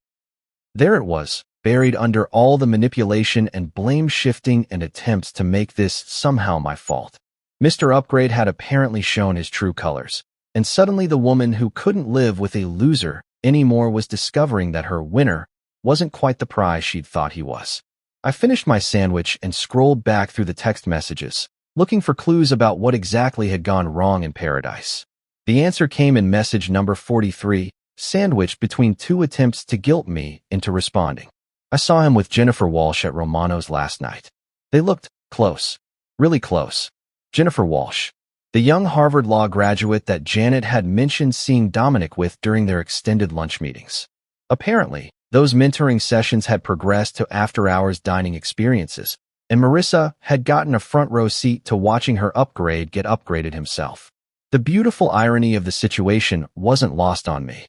There it was, buried under all the manipulation and blame shifting and attempts to make this somehow my fault. Mr. Upgrade had apparently shown his true colors, and suddenly the woman who couldn't live with a loser anymore was discovering that her winner wasn't quite the prize she'd thought he was. I finished my sandwich and scrolled back through the text messages, looking for clues about what exactly had gone wrong in paradise. The answer came in message number 43, sandwiched between two attempts to guilt me into responding. I saw him with Jennifer Walsh at Romano's last night. They looked close, really close. Jennifer Walsh, the young Harvard Law graduate that Janet had mentioned seeing Dominic with during their extended lunch meetings. Apparently, those mentoring sessions had progressed to after-hours dining experiences, and Marissa had gotten a front-row seat to watching her upgrade get upgraded himself. The beautiful irony of the situation wasn't lost on me.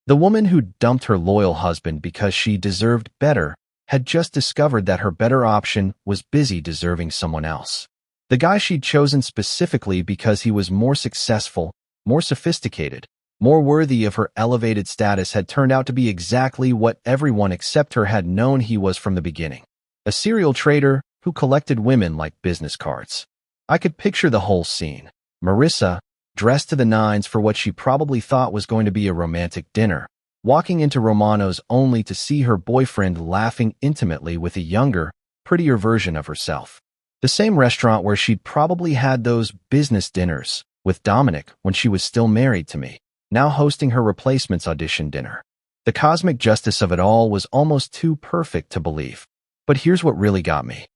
The woman who dumped her loyal husband because she deserved better had just discovered that her better option was busy deserving someone else. The guy she'd chosen specifically because he was more successful, more sophisticated, more worthy of her elevated status had turned out to be exactly what everyone except her had known he was from the beginning. A serial trader who collected women like business cards. I could picture the whole scene. Marissa, dressed to the nines for what she probably thought was going to be a romantic dinner, walking into Romano's only to see her boyfriend laughing intimately with a younger, prettier version of herself. The same restaurant where she'd probably had those business dinners with Dominic when she was still married to me, now hosting her replacement's audition dinner. The cosmic justice of it all was almost too perfect to believe. But here's what really got me.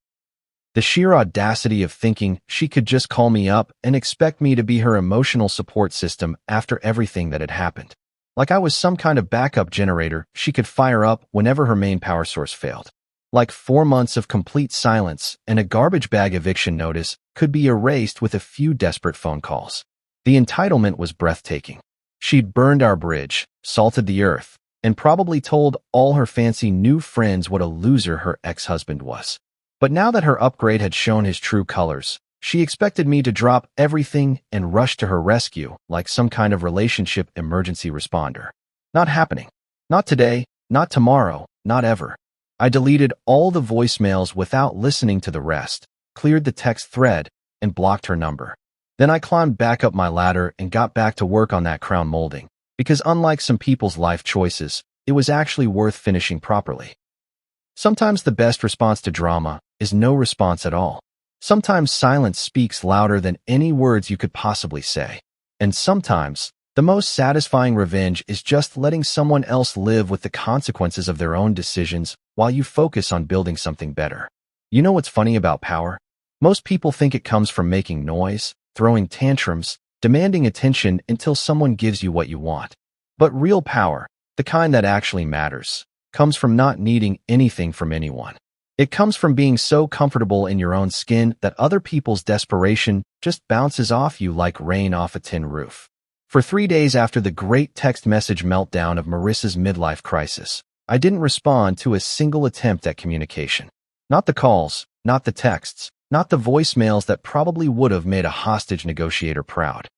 The sheer audacity of thinking she could just call me up and expect me to be her emotional support system after everything that had happened. Like I was some kind of backup generator she could fire up whenever her main power source failed. Like 4 months of complete silence and a garbage bag eviction notice could be erased with a few desperate phone calls. The entitlement was breathtaking. She'd burned our bridge, salted the earth, and probably told all her fancy new friends what a loser her ex-husband was. But now that her upgrade had shown his true colors, she expected me to drop everything and rush to her rescue like some kind of relationship emergency responder. Not happening. Not today, not tomorrow, not ever. I deleted all the voicemails without listening to the rest, cleared the text thread, and blocked her number. Then I climbed back up my ladder and got back to work on that crown molding, because unlike some people's life choices, it was actually worth finishing properly. Sometimes the best response to drama is no response at all. Sometimes silence speaks louder than any words you could possibly say. And sometimes, the most satisfying revenge is just letting someone else live with the consequences of their own decisions while you focus on building something better. You know what's funny about power? Most people think it comes from making noise, throwing tantrums, demanding attention until someone gives you what you want. But real power, the kind that actually matters, comes from not needing anything from anyone. It comes from being so comfortable in your own skin that other people's desperation just bounces off you like rain off a tin roof. For 3 days after the great text message meltdown of Marissa's midlife crisis, I didn't respond to a single attempt at communication. Not the calls, not the texts, not the voicemails that probably would have made a hostage negotiator proud.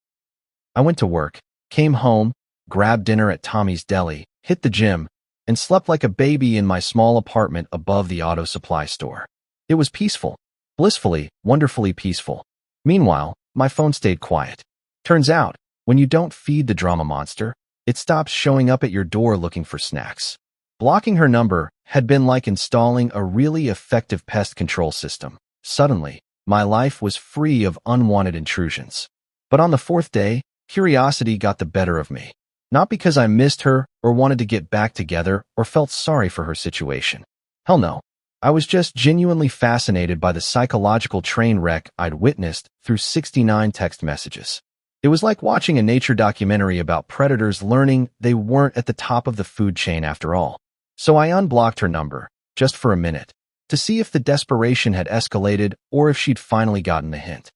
I went to work, came home, grabbed dinner at Tommy's Deli, hit the gym, and slept like a baby in my small apartment above the auto supply store. It was peaceful. Blissfully, wonderfully peaceful. Meanwhile, my phone stayed quiet. Turns out, when you don't feed the drama monster, it stops showing up at your door looking for snacks. Blocking her number had been like installing a really effective pest control system. Suddenly, my life was free of unwanted intrusions. But on the fourth day, curiosity got the better of me. Not because I missed her or wanted to get back together or felt sorry for her situation. Hell no. I was just genuinely fascinated by the psychological train wreck I'd witnessed through 69 text messages. It was like watching a nature documentary about predators learning they weren't at the top of the food chain after all. So I unblocked her number, just for a minute, to see if the desperation had escalated or if she'd finally gotten the hint.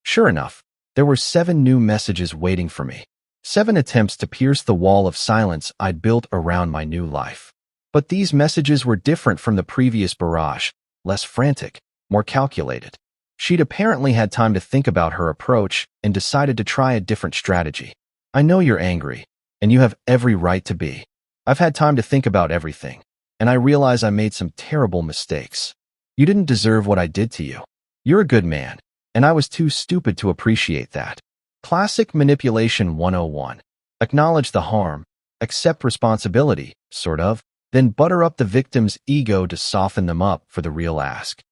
Sure enough, there were 7 new messages waiting for me. 7 attempts to pierce the wall of silence I'd built around my new life. But these messages were different from the previous barrage, less frantic, more calculated. She'd apparently had time to think about her approach and decided to try a different strategy. I know you're angry, and you have every right to be. I've had time to think about everything, and I realize I made some terrible mistakes. You didn't deserve what I did to you. You're a good man, and I was too stupid to appreciate that. Classic Manipulation 101. Acknowledge the harm, accept responsibility, sort of, then butter up the victim's ego to soften them up for the real ask.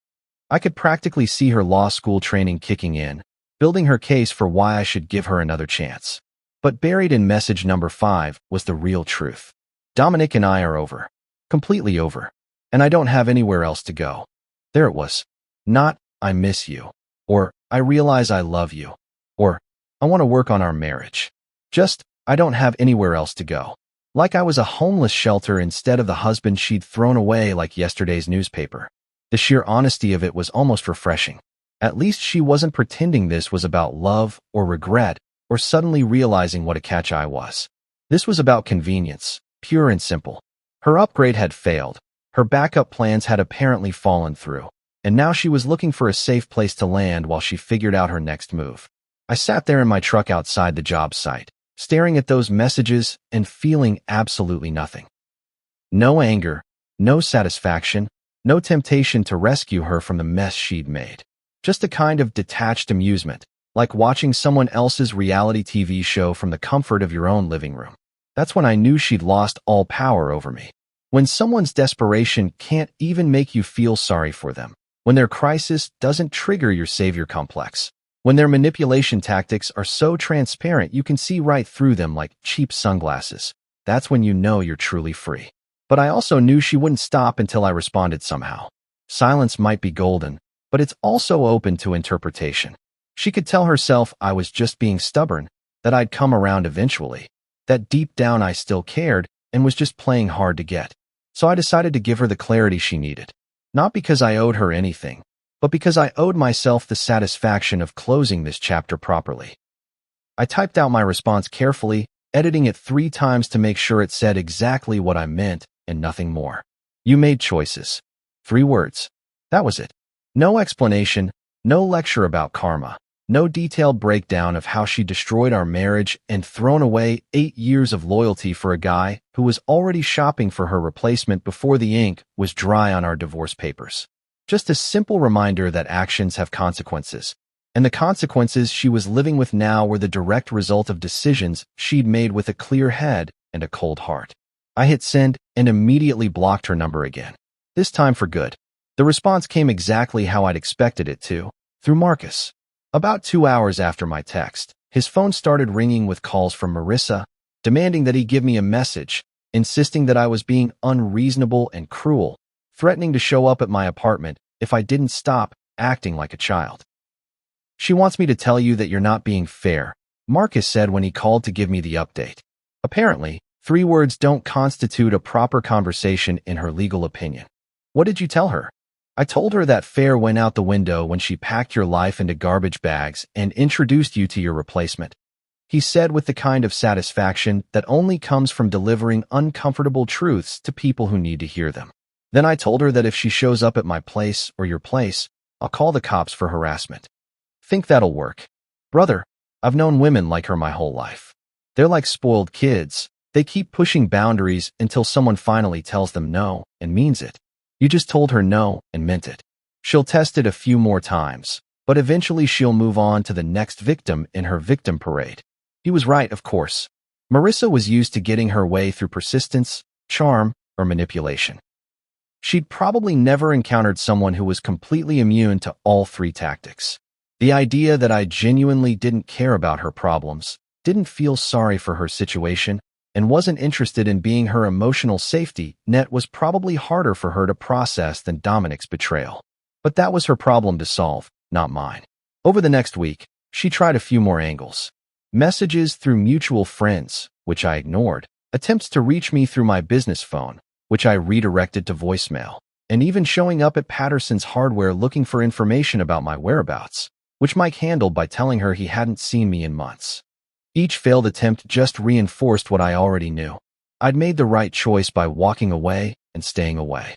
I could practically see her law school training kicking in, building her case for why I should give her another chance. But buried in message number 5 was the real truth. Dominic and I are over. Completely over. And I don't have anywhere else to go. There it was. Not, I miss you. Or, I realize I love you. Or, I want to work on our marriage. Just, I don't have anywhere else to go. Like I was a homeless shelter instead of the husband she'd thrown away like yesterday's newspaper. The sheer honesty of it was almost refreshing. At least she wasn't pretending this was about love or regret or suddenly realizing what a catch I was. This was about convenience, pure and simple. Her upgrade had failed. Her backup plans had apparently fallen through. And now she was looking for a safe place to land while she figured out her next move. I sat there in my truck outside the job site, staring at those messages and feeling absolutely nothing. No anger, no satisfaction, no temptation to rescue her from the mess she'd made. Just a kind of detached amusement, like watching someone else's reality TV show from the comfort of your own living room. That's when I knew she'd lost all power over me. When someone's desperation can't even make you feel sorry for them. When their crisis doesn't trigger your savior complex. When their manipulation tactics are so transparent you can see right through them like cheap sunglasses. That's when you know you're truly free. But I also knew she wouldn't stop until I responded somehow. Silence might be golden, but it's also open to interpretation. She could tell herself I was just being stubborn, that I'd come around eventually, that deep down I still cared and was just playing hard to get. So I decided to give her the clarity she needed. Not because I owed her anything, but because I owed myself the satisfaction of closing this chapter properly. I typed out my response carefully, editing it 3 times to make sure it said exactly what I meant and nothing more. You made choices. 3 words. That was it. No explanation, no lecture about karma, no detailed breakdown of how she destroyed our marriage and thrown away 8 years of loyalty for a guy who was already shopping for her replacement before the ink was dry on our divorce papers. Just a simple reminder that actions have consequences, and the consequences she was living with now were the direct result of decisions she'd made with a clear head and a cold heart. I hit send and immediately blocked her number again, this time for good. The response came exactly how I'd expected it to, through Marcus. About 2 hours after my text, his phone started ringing with calls from Marissa, demanding that he give me a message, insisting that I was being unreasonable and cruel, threatening to show up at my apartment if I didn't stop acting like a child. She wants me to tell you that you're not being fair, Marcus said when he called to give me the update. Apparently, 3 words don't constitute a proper conversation in her legal opinion. What did you tell her? I told her that fair went out the window when she packed your life into garbage bags and introduced you to your replacement. He said with the kind of satisfaction that only comes from delivering uncomfortable truths to people who need to hear them. Then I told her that if she shows up at my place or your place, I'll call the cops for harassment. Think that'll work? Brother, I've known women like her my whole life. They're like spoiled kids. They keep pushing boundaries until someone finally tells them no and means it. You just told her no and meant it. She'll test it a few more times, but eventually she'll move on to the next victim in her victim parade. He was right, of course. Marissa was used to getting her way through persistence, charm, or manipulation. She'd probably never encountered someone who was completely immune to all three tactics. The idea that I genuinely didn't care about her problems, didn't feel sorry for her situation, and wasn't interested in being her emotional safety net was probably harder for her to process than Dominic's betrayal. But that was her problem to solve, not mine. Over the next week, she tried a few more angles. Messages through mutual friends, which I ignored, attempts to reach me through my business phone, which I redirected to voicemail, and even showing up at Patterson's Hardware looking for information about my whereabouts, which Mike handled by telling her he hadn't seen me in months. Each failed attempt just reinforced what I already knew. I'd made the right choice by walking away and staying away.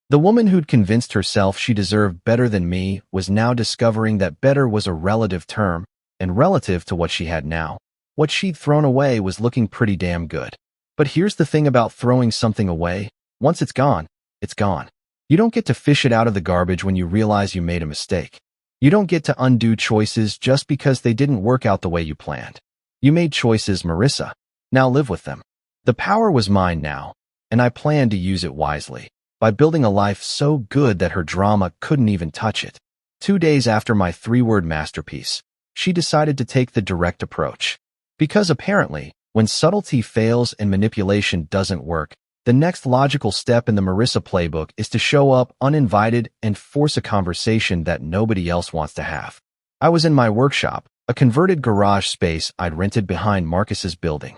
The woman who'd convinced herself she deserved better than me was now discovering that better was a relative term, and relative to what she had now, what she'd thrown away was looking pretty damn good. But here's the thing about throwing something away. Once it's gone, it's gone. You don't get to fish it out of the garbage when you realize you made a mistake. You don't get to undo choices just because they didn't work out the way you planned. You made choices, Marissa. Now live with them. The power was mine now, and I planned to use it wisely, by building a life so good that her drama couldn't even touch it. 2 days after my 3-word masterpiece, she decided to take the direct approach. Because apparently, when subtlety fails and manipulation doesn't work, the next logical step in the Marissa playbook is to show up uninvited and force a conversation that nobody else wants to have. I was in my workshop, a converted garage space I'd rented behind Marcus's building,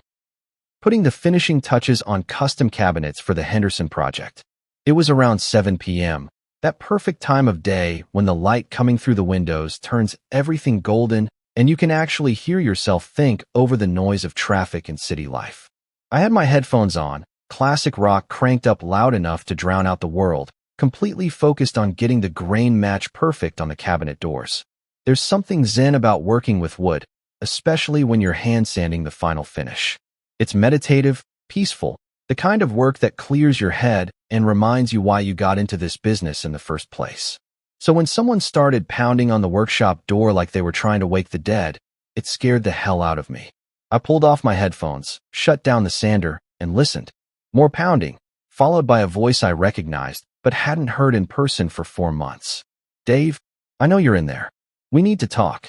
putting the finishing touches on custom cabinets for the Henderson project. It was around 7 p.m., that perfect time of day when the light coming through the windows turns everything golden and you can actually hear yourself think over the noise of traffic and city life. I had my headphones on, classic rock cranked up loud enough to drown out the world, completely focused on getting the grain match perfect on the cabinet doors. There's something zen about working with wood, especially when you're hand sanding the final finish. It's meditative, peaceful, the kind of work that clears your head and reminds you why you got into this business in the first place. So when someone started pounding on the workshop door like they were trying to wake the dead, it scared the hell out of me. I pulled off my headphones, shut down the sander, and listened. More pounding, followed by a voice I recognized but hadn't heard in person for 4 months. Dave, I know you're in there. We need to talk.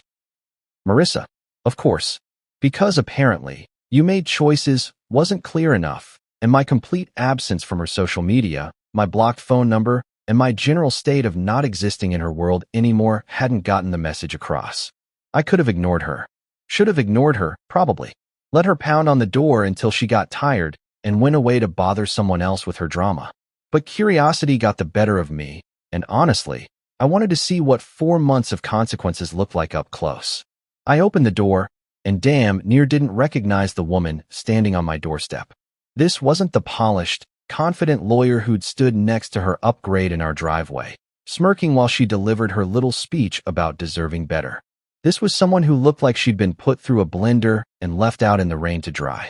Marissa, of course. Because apparently, you made choices wasn't clear enough, and my complete absence from her social media, my blocked phone number, and my general state of not existing in her world anymore hadn't gotten the message across. I could have ignored her. Should have ignored her, probably. Let her pound on the door until she got tired and went away to bother someone else with her drama. But curiosity got the better of me, and honestly, I wanted to see what 4 months of consequences looked like up close. I opened the door, and damn near didn't recognize the woman standing on my doorstep. This wasn't the polished, confident lawyer who'd stood next to her upgrade in our driveway, smirking while she delivered her little speech about deserving better. This was someone who looked like she'd been put through a blender and left out in the rain to dry.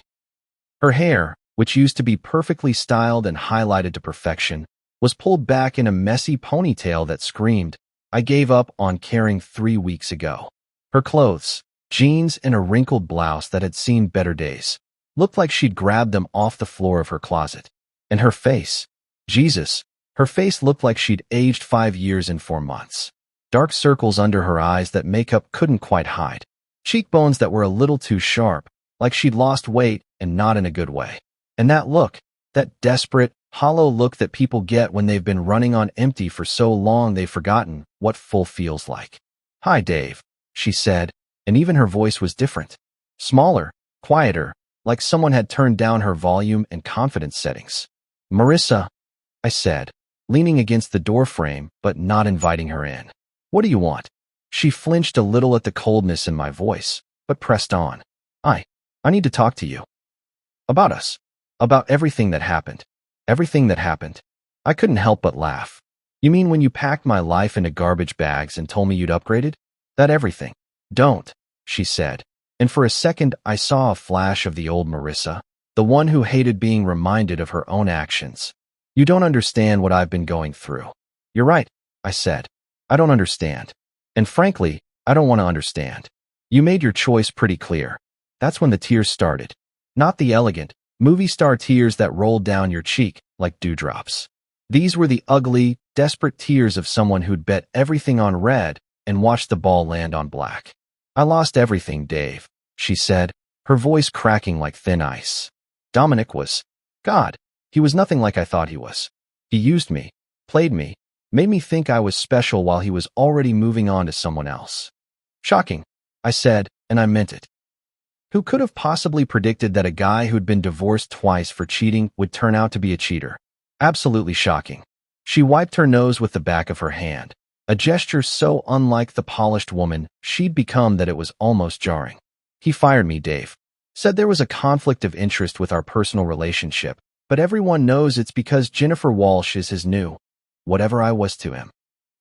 Her hair, which used to be perfectly styled and highlighted to perfection, was pulled back in a messy ponytail that screamed, "I gave up on caring 3 weeks ago." Her clothes, jeans and a wrinkled blouse that had seen better days, looked like she'd grabbed them off the floor of her closet. And her face, Jesus, her face looked like she'd aged 5 years in 4 months. Dark circles under her eyes that makeup couldn't quite hide. Cheekbones that were a little too sharp, like she'd lost weight and not in a good way. And that look, that desperate, hollow look that people get when they've been running on empty for so long they've forgotten what full feels like. "Hi, Dave," she said, and even her voice was different. Smaller, quieter, like someone had turned down her volume and confidence settings. "Marissa," I said, leaning against the doorframe but not inviting her in. "What do you want?" She flinched a little at the coldness in my voice, but pressed on. I need to talk to you. About us. About everything that happened. Everything that happened." I couldn't help but laugh. "You mean when you packed my life into garbage bags and told me you'd upgraded? That everything?" "Don't," she said, and for a second I saw a flash of the old Marissa, the one who hated being reminded of her own actions. "You don't understand what I've been going through." "You're right," I said. I don't understand. And frankly, I don't want to understand. You made your choice pretty clear. That's when the tears started. Not the elegant, movie star tears that rolled down your cheek like dewdrops. These were the ugly, desperate tears of someone who'd bet everything on red and watched the ball land on black. I lost everything, Dave, she said, her voice cracking like thin ice. Dominic was God. He was nothing like I thought he was. He used me, played me, made me think I was special while he was already moving on to someone else. Shocking, I said, and I meant it. Who could have possibly predicted that a guy who'd been divorced twice for cheating would turn out to be a cheater? Absolutely shocking. She wiped her nose with the back of her hand, a gesture so unlike the polished woman she'd become that it was almost jarring. He fired me, Dave. Said there was a conflict of interest with our personal relationship, but everyone knows it's because Jennifer Walsh is his new whatever I was to him.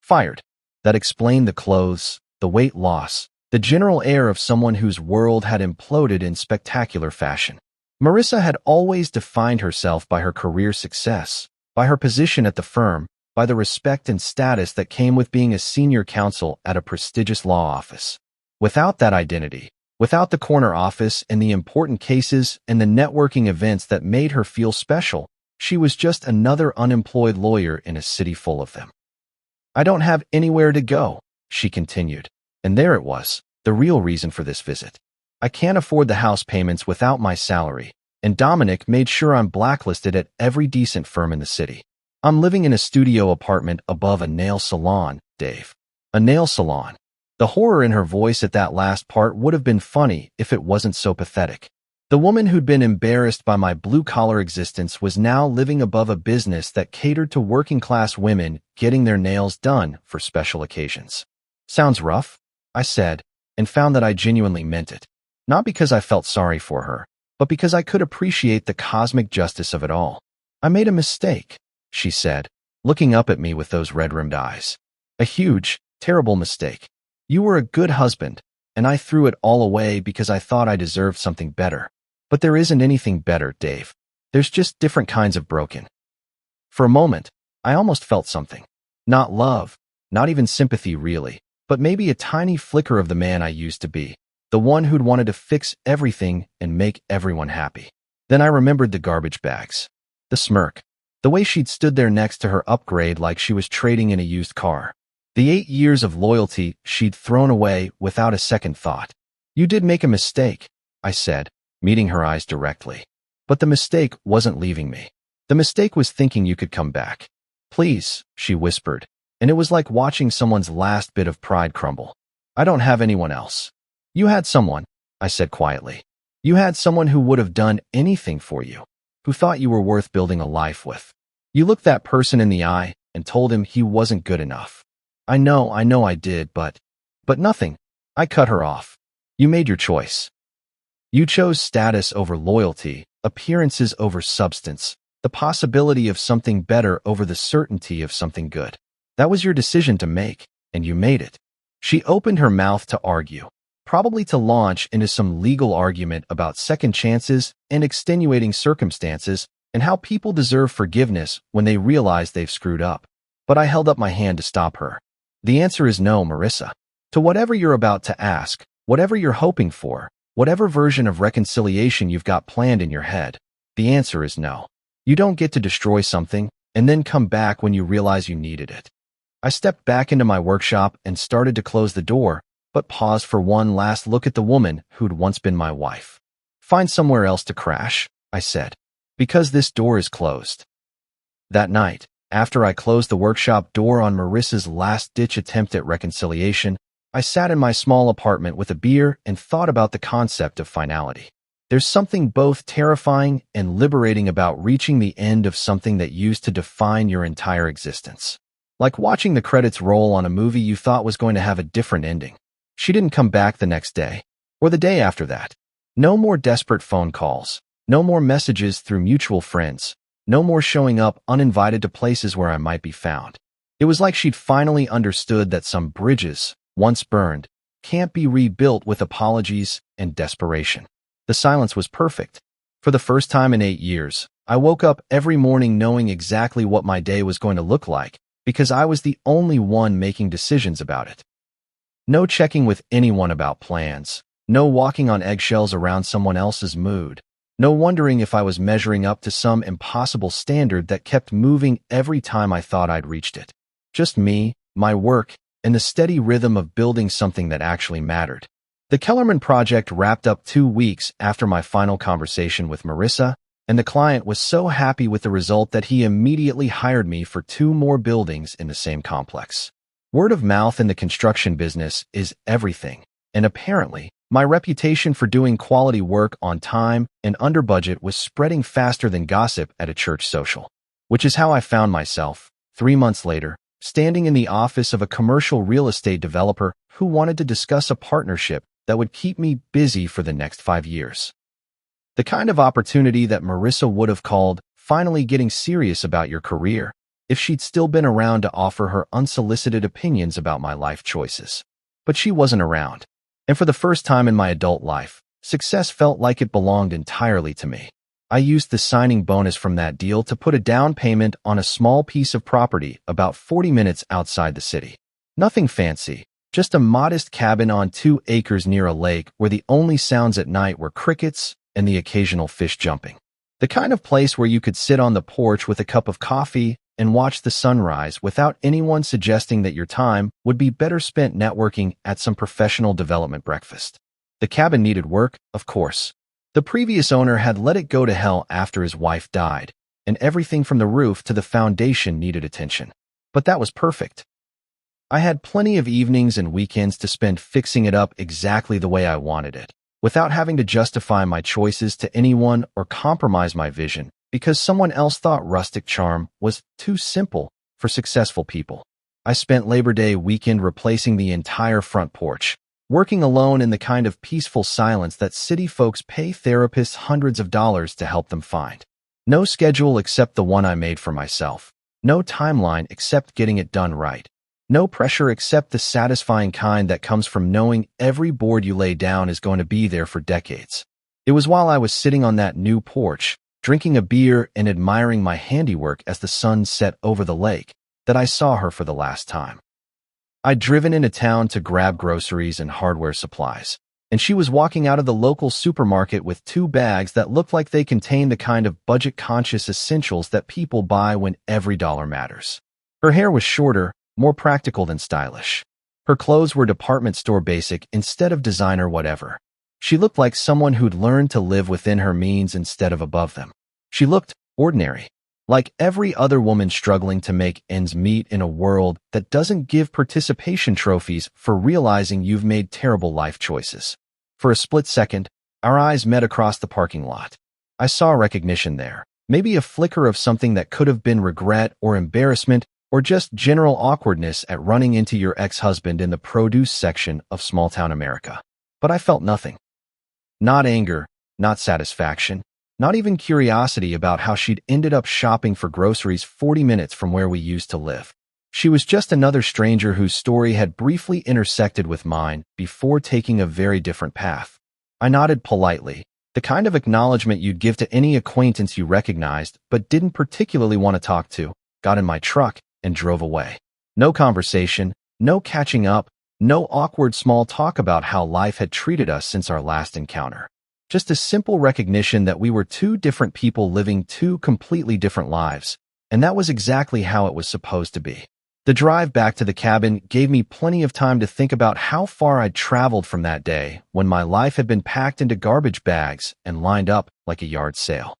Fired. That explained the clothes, the weight loss, the general air of someone whose world had imploded in spectacular fashion. Marissa had always defined herself by her career success, by her position at the firm, by the respect and status that came with being a senior counsel at a prestigious law office. Without that identity, without the corner office and the important cases and the networking events that made her feel special, she was just another unemployed lawyer in a city full of them. I don't have anywhere to go, she continued. And there it was, the real reason for this visit. I can't afford the house payments without my salary, and Dominic made sure I'm blacklisted at every decent firm in the city. I'm living in a studio apartment above a nail salon, Dave. A nail salon. The horror in her voice at that last part would have been funny if it wasn't so pathetic. The woman who'd been embarrassed by my blue-collar existence was now living above a business that catered to working-class women getting their nails done for special occasions. Sounds rough, I said, and found that I genuinely meant it. Not because I felt sorry for her, but because I could appreciate the cosmic justice of it all. I made a mistake, she said, looking up at me with those red-rimmed eyes. A huge, terrible mistake. You were a good husband, and I threw it all away because I thought I deserved something better. But there isn't anything better, Dave. There's just different kinds of broken. For a moment, I almost felt something. Not love, not even sympathy really, but maybe a tiny flicker of the man I used to be, the one who'd wanted to fix everything and make everyone happy. Then I remembered the garbage bags, the smirk, the way she'd stood there next to her upgrade like she was trading in a used car. The 8 years of loyalty she'd thrown away without a second thought. You did make a mistake, I said, meeting her eyes directly. But the mistake wasn't leaving me. The mistake was thinking you could come back. Please, she whispered, and it was like watching someone's last bit of pride crumble. I don't have anyone else. You had someone, I said quietly. You had someone who would have done anything for you, who thought you were worth building a life with. You looked that person in the eye and told him he wasn't good enough. I know I did, but nothing. I cut her off. You made your choice. You chose status over loyalty, appearances over substance, the possibility of something better over the certainty of something good. That was your decision to make, and you made it. She opened her mouth to argue, probably to launch into some legal argument about second chances and extenuating circumstances and how people deserve forgiveness when they realize they've screwed up. But I held up my hand to stop her. The answer is no, Marissa. To whatever you're about to ask, whatever you're hoping for, whatever version of reconciliation you've got planned in your head, the answer is no. You don't get to destroy something and then come back when you realize you needed it. I stepped back into my workshop and started to close the door, but paused for one last look at the woman who'd once been my wife. Find somewhere else to crash, I said, because this door is closed. That night, after I closed the workshop door on Marissa's last-ditch attempt at reconciliation, I sat in my small apartment with a beer and thought about the concept of finality. There's something both terrifying and liberating about reaching the end of something that used to define your entire existence. Like watching the credits roll on a movie you thought was going to have a different ending. She didn't come back the next day, or the day after that. No more desperate phone calls, no more messages through mutual friends, no more showing up uninvited to places where I might be found. It was like she'd finally understood that some bridges, once burned, can't be rebuilt with apologies and desperation. The silence was perfect. For the first time in 8 years, I woke up every morning knowing exactly what my day was going to look like, because I was the only one making decisions about it. No checking with anyone about plans. No walking on eggshells around someone else's mood. No wondering if I was measuring up to some impossible standard that kept moving every time I thought I'd reached it. Just me, my work, and the steady rhythm of building something that actually mattered. The Kellerman project wrapped up 2 weeks after my final conversation with Marissa, and the client was so happy with the result that he immediately hired me for 2 more buildings in the same complex. Word of mouth in the construction business is everything, and apparently, my reputation for doing quality work on time and under budget was spreading faster than gossip at a church social, which is how I found myself, 3 months later, standing in the office of a commercial real estate developer who wanted to discuss a partnership that would keep me busy for the next 5 years. The kind of opportunity that Marissa would have called finally getting serious about your career if she'd still been around to offer her unsolicited opinions about my life choices. But she wasn't around. And for the first time in my adult life, success felt like it belonged entirely to me. I used the signing bonus from that deal to put a down payment on a small piece of property about 40 minutes outside the city. Nothing fancy, just a modest cabin on 2 acres near a lake where the only sounds at night were crickets and the occasional fish jumping. The kind of place where you could sit on the porch with a cup of coffee and watch the sunrise without anyone suggesting that your time would be better spent networking at some professional development breakfast. The cabin needed work, of course. The previous owner had let it go to hell after his wife died, and everything from the roof to the foundation needed attention. But that was perfect. I had plenty of evenings and weekends to spend fixing it up exactly the way I wanted it, without having to justify my choices to anyone or compromise my vision because someone else thought rustic charm was too simple for successful people. I spent Labor Day weekend replacing the entire front porch, working alone in the kind of peaceful silence that city folks pay therapists hundreds of dollars to help them find. No schedule except the one I made for myself. No timeline except getting it done right. No pressure except the satisfying kind that comes from knowing every board you lay down is going to be there for decades. It was while I was sitting on that new porch, drinking a beer and admiring my handiwork as the sun set over the lake, that I saw her for the last time. I'd driven into town to grab groceries and hardware supplies, and she was walking out of the local supermarket with 2 bags that looked like they contained the kind of budget-conscious essentials that people buy when every dollar matters. Her hair was shorter, more practical than stylish. Her clothes were department store basic instead of designer whatever. She looked like someone who'd learned to live within her means instead of above them. She looked ordinary, like every other woman struggling to make ends meet in a world that doesn't give participation trophies for realizing you've made terrible life choices. For a split second, our eyes met across the parking lot. I saw recognition there, maybe a flicker of something that could have been regret or embarrassment or just general awkwardness at running into your ex-husband in the produce section of small-town America. But I felt nothing. Not anger, not satisfaction, not even curiosity about how she'd ended up shopping for groceries 40 minutes from where we used to live. She was just another stranger whose story had briefly intersected with mine before taking a very different path. I nodded politely, the kind of acknowledgement you'd give to any acquaintance you recognized but didn't particularly want to talk to, got in my truck, and drove away. No conversation, no catching up, no awkward small talk about how life had treated us since our last encounter. Just a simple recognition that we were 2 different people living 2 completely different lives, and that was exactly how it was supposed to be. The drive back to the cabin gave me plenty of time to think about how far I'd traveled from that day when my life had been packed into garbage bags and lined up like a yard sale.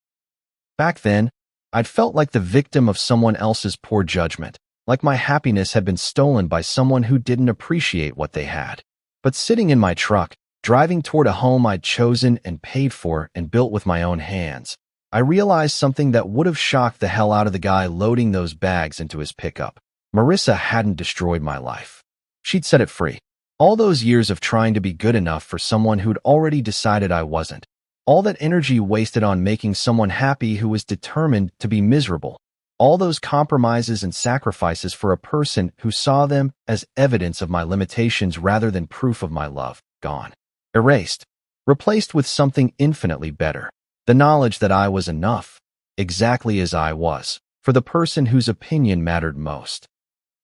Back then, I'd felt like the victim of someone else's poor judgment, like my happiness had been stolen by someone who didn't appreciate what they had. But sitting in my truck, driving toward a home I'd chosen and paid for and built with my own hands, I realized something that would have shocked the hell out of the guy loading those bags into his pickup. Marissa hadn't destroyed my life. She'd set it free. All those years of trying to be good enough for someone who'd already decided I wasn't. All that energy wasted on making someone happy who was determined to be miserable. All those compromises and sacrifices for a person who saw them as evidence of my limitations rather than proof of my love, gone. Erased. Replaced with something infinitely better. The knowledge that I was enough, exactly as I was, for the person whose opinion mattered most.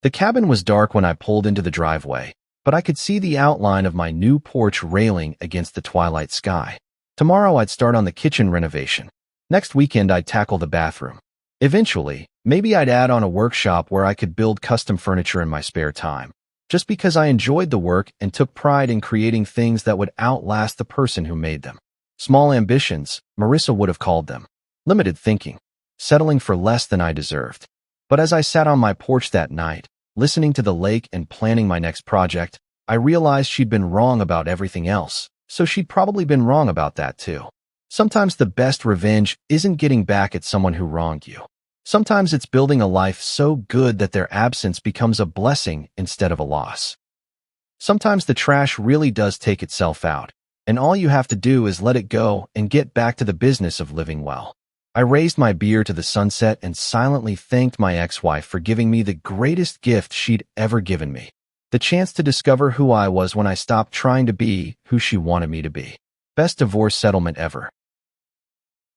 The cabin was dark when I pulled into the driveway, but I could see the outline of my new porch railing against the twilight sky. Tomorrow I'd start on the kitchen renovation. Next weekend I'd tackle the bathroom. Eventually, maybe I'd add on a workshop where I could build custom furniture in my spare time, just because I enjoyed the work and took pride in creating things that would outlast the person who made them. Small ambitions, Marissa would have called them. Limited thinking, settling for less than I deserved. But as I sat on my porch that night, listening to the lake and planning my next project, I realized she'd been wrong about everything else, so she'd probably been wrong about that too. Sometimes the best revenge isn't getting back at someone who wronged you. Sometimes it's building a life so good that their absence becomes a blessing instead of a loss. Sometimes the trash really does take itself out, and all you have to do is let it go and get back to the business of living well. I raised my beer to the sunset and silently thanked my ex-wife for giving me the greatest gift she'd ever given me. The chance to discover who I was when I stopped trying to be who she wanted me to be. Best divorce settlement ever.